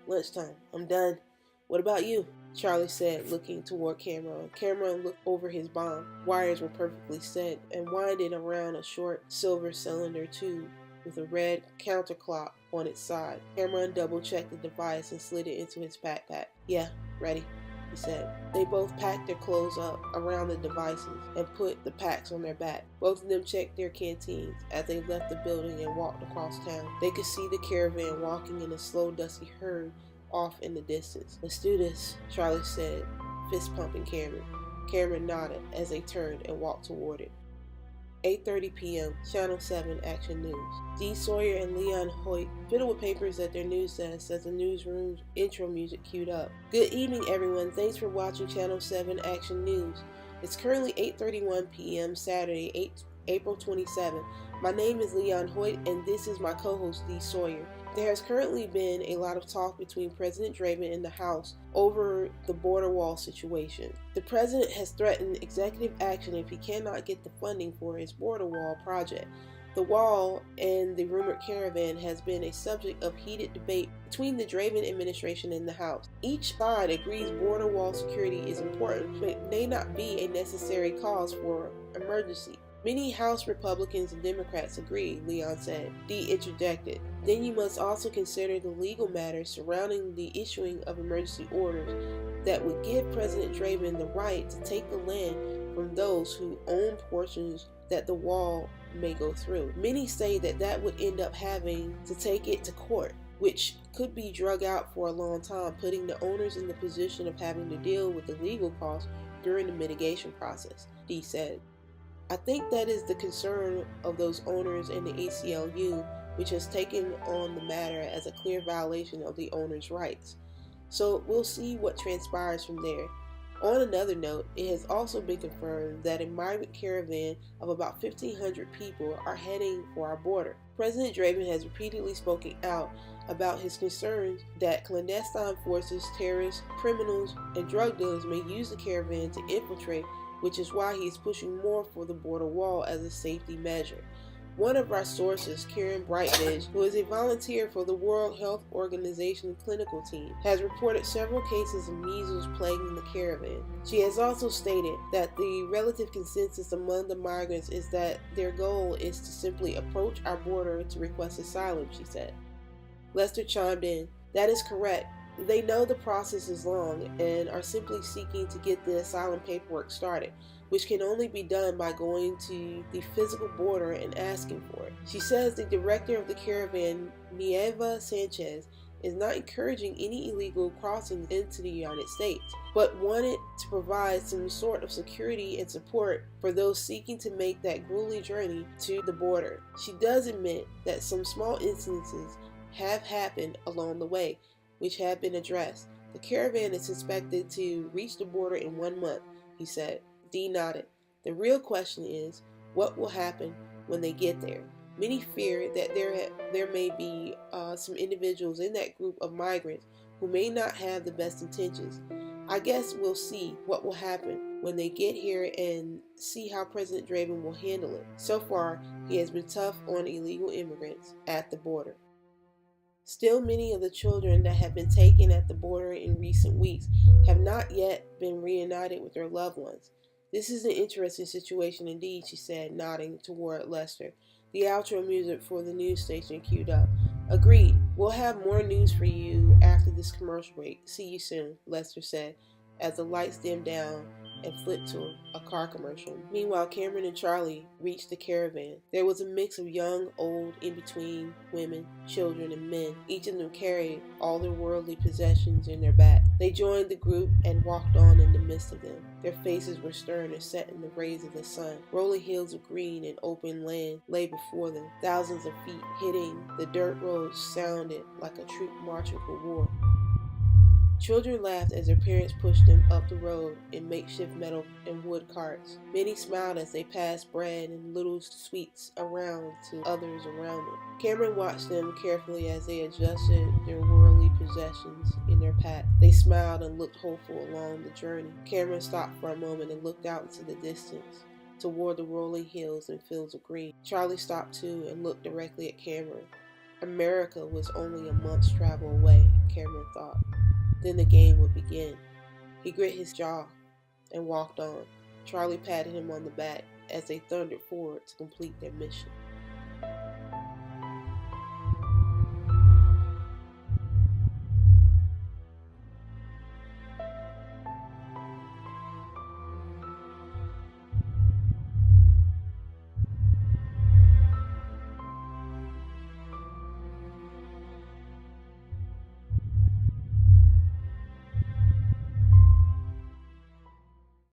Lunchtime. I'm done. What about you?" Charlie said, looking toward Cameron. Cameron looked over his bomb. Wires were perfectly set and winding around a short silver cylinder tube with a red counterclock on its side. Cameron double-checked the device and slid it into his backpack. "Yeah, ready," he said. They both packed their clothes up around the devices and put the packs on their back. Both of them checked their canteens as they left the building and walked across town. They could see the caravan walking in a slow, dusty herd off in the distance. "Let's do this," Charlie said, fist-pumping Cameron. Cameron nodded as they turned and walked toward it. 8:30 p.m. Channel 7 Action News. Dee Sawyer and Leon Hoyt fiddled with papers at their news desk as the newsroom's intro music queued up. "Good evening, everyone. Thanks for watching Channel 7 Action News. It's currently 8:31 p.m. Saturday, April 27. My name is Leon Hoyt, and this is my co-host, Dee Sawyer. There has currently been a lot of talk between President Draven and the House over the border wall situation. The president has threatened executive action if he cannot get the funding for his border wall project. The wall and the rumored caravan has been a subject of heated debate between the Draven administration and the House. Each side agrees border wall security is important, but may not be a necessary cause for emergency. Many House Republicans and Democrats agree, Leon said. Dee interjected. Then you must also consider the legal matters surrounding the issuing of emergency orders that would give President Draven the right to take the land from those who own portions that the wall may go through. Many say that would end up having to take it to court, which could be drug out for a long time, putting the owners in the position of having to deal with the legal costs during the mitigation process, Dee said. I think that is the concern of those owners in the ACLU, which has taken on the matter as a clear violation of the owners' rights. So we'll see what transpires from there. On another note, it has also been confirmed that a migrant caravan of about 1,500 people are heading for our border. President Draven has repeatedly spoken out about his concerns that clandestine forces, terrorists, criminals, and drug dealers may use the caravan to infiltrate, which is why he is pushing more for the border wall as a safety measure. One of our sources, Karen Brightbridge, who is a volunteer for the World Health Organization clinical team, has reported several cases of measles plaguing the caravan. She has also stated that the relative consensus among the migrants is that their goal is to simply approach our border to request asylum, she said. Lester chimed in, "That is correct. They know the process is long and are simply seeking to get the asylum paperwork started, which can only be done by going to the physical border and asking for it." She says the director of the caravan, Nieva Sanchez, is not encouraging any illegal crossings into the United States, but wanted to provide some sort of security and support for those seeking to make that grueling journey to the border. She does admit that some small instances have happened along the way, which have been addressed. The caravan is expected to reach the border in 1 month, he said. Dee nodded. The real question is, what will happen when they get there? Many fear that there may be some individuals in that group of migrants who may not have the best intentions. I guess we'll see what will happen when they get here and see how President Draven will handle it. So far, he has been tough on illegal immigrants at the border. Still, many of the children that have been taken at the border in recent weeks have not yet been reunited with their loved ones. This is an interesting situation indeed, she said, nodding toward Lester. The outro music for the news station queued up. Agreed. We'll have more news for you after this commercial break. See you soon, Lester said, as the lights dimmed down and flipped to a car commercial. Meanwhile, Cameron and Charlie reached the caravan. There was a mix of young, old, in between, women, children, and men. Each of them carried all their worldly possessions in their back. They joined the group and walked on in the midst of them. Their faces were stern and set in the rays of the sun. Rolling hills of green and open land lay before them. Thousands of feet hitting the dirt roads sounded like a troop marching for war. Children laughed as their parents pushed them up the road in makeshift metal and wood carts. Many smiled as they passed bread and little sweets around to others around them. Cameron watched them carefully as they adjusted their worldly possessions in their pack. They smiled and looked hopeful along the journey. Cameron stopped for a moment and looked out into the distance, toward the rolling hills and fields of green. Charlie stopped too and looked directly at Cameron. America was only a month's travel away, Cameron thought. Then the game would begin. He grit his jaw and walked on. Charlie patted him on the back as they thundered forward to complete their mission.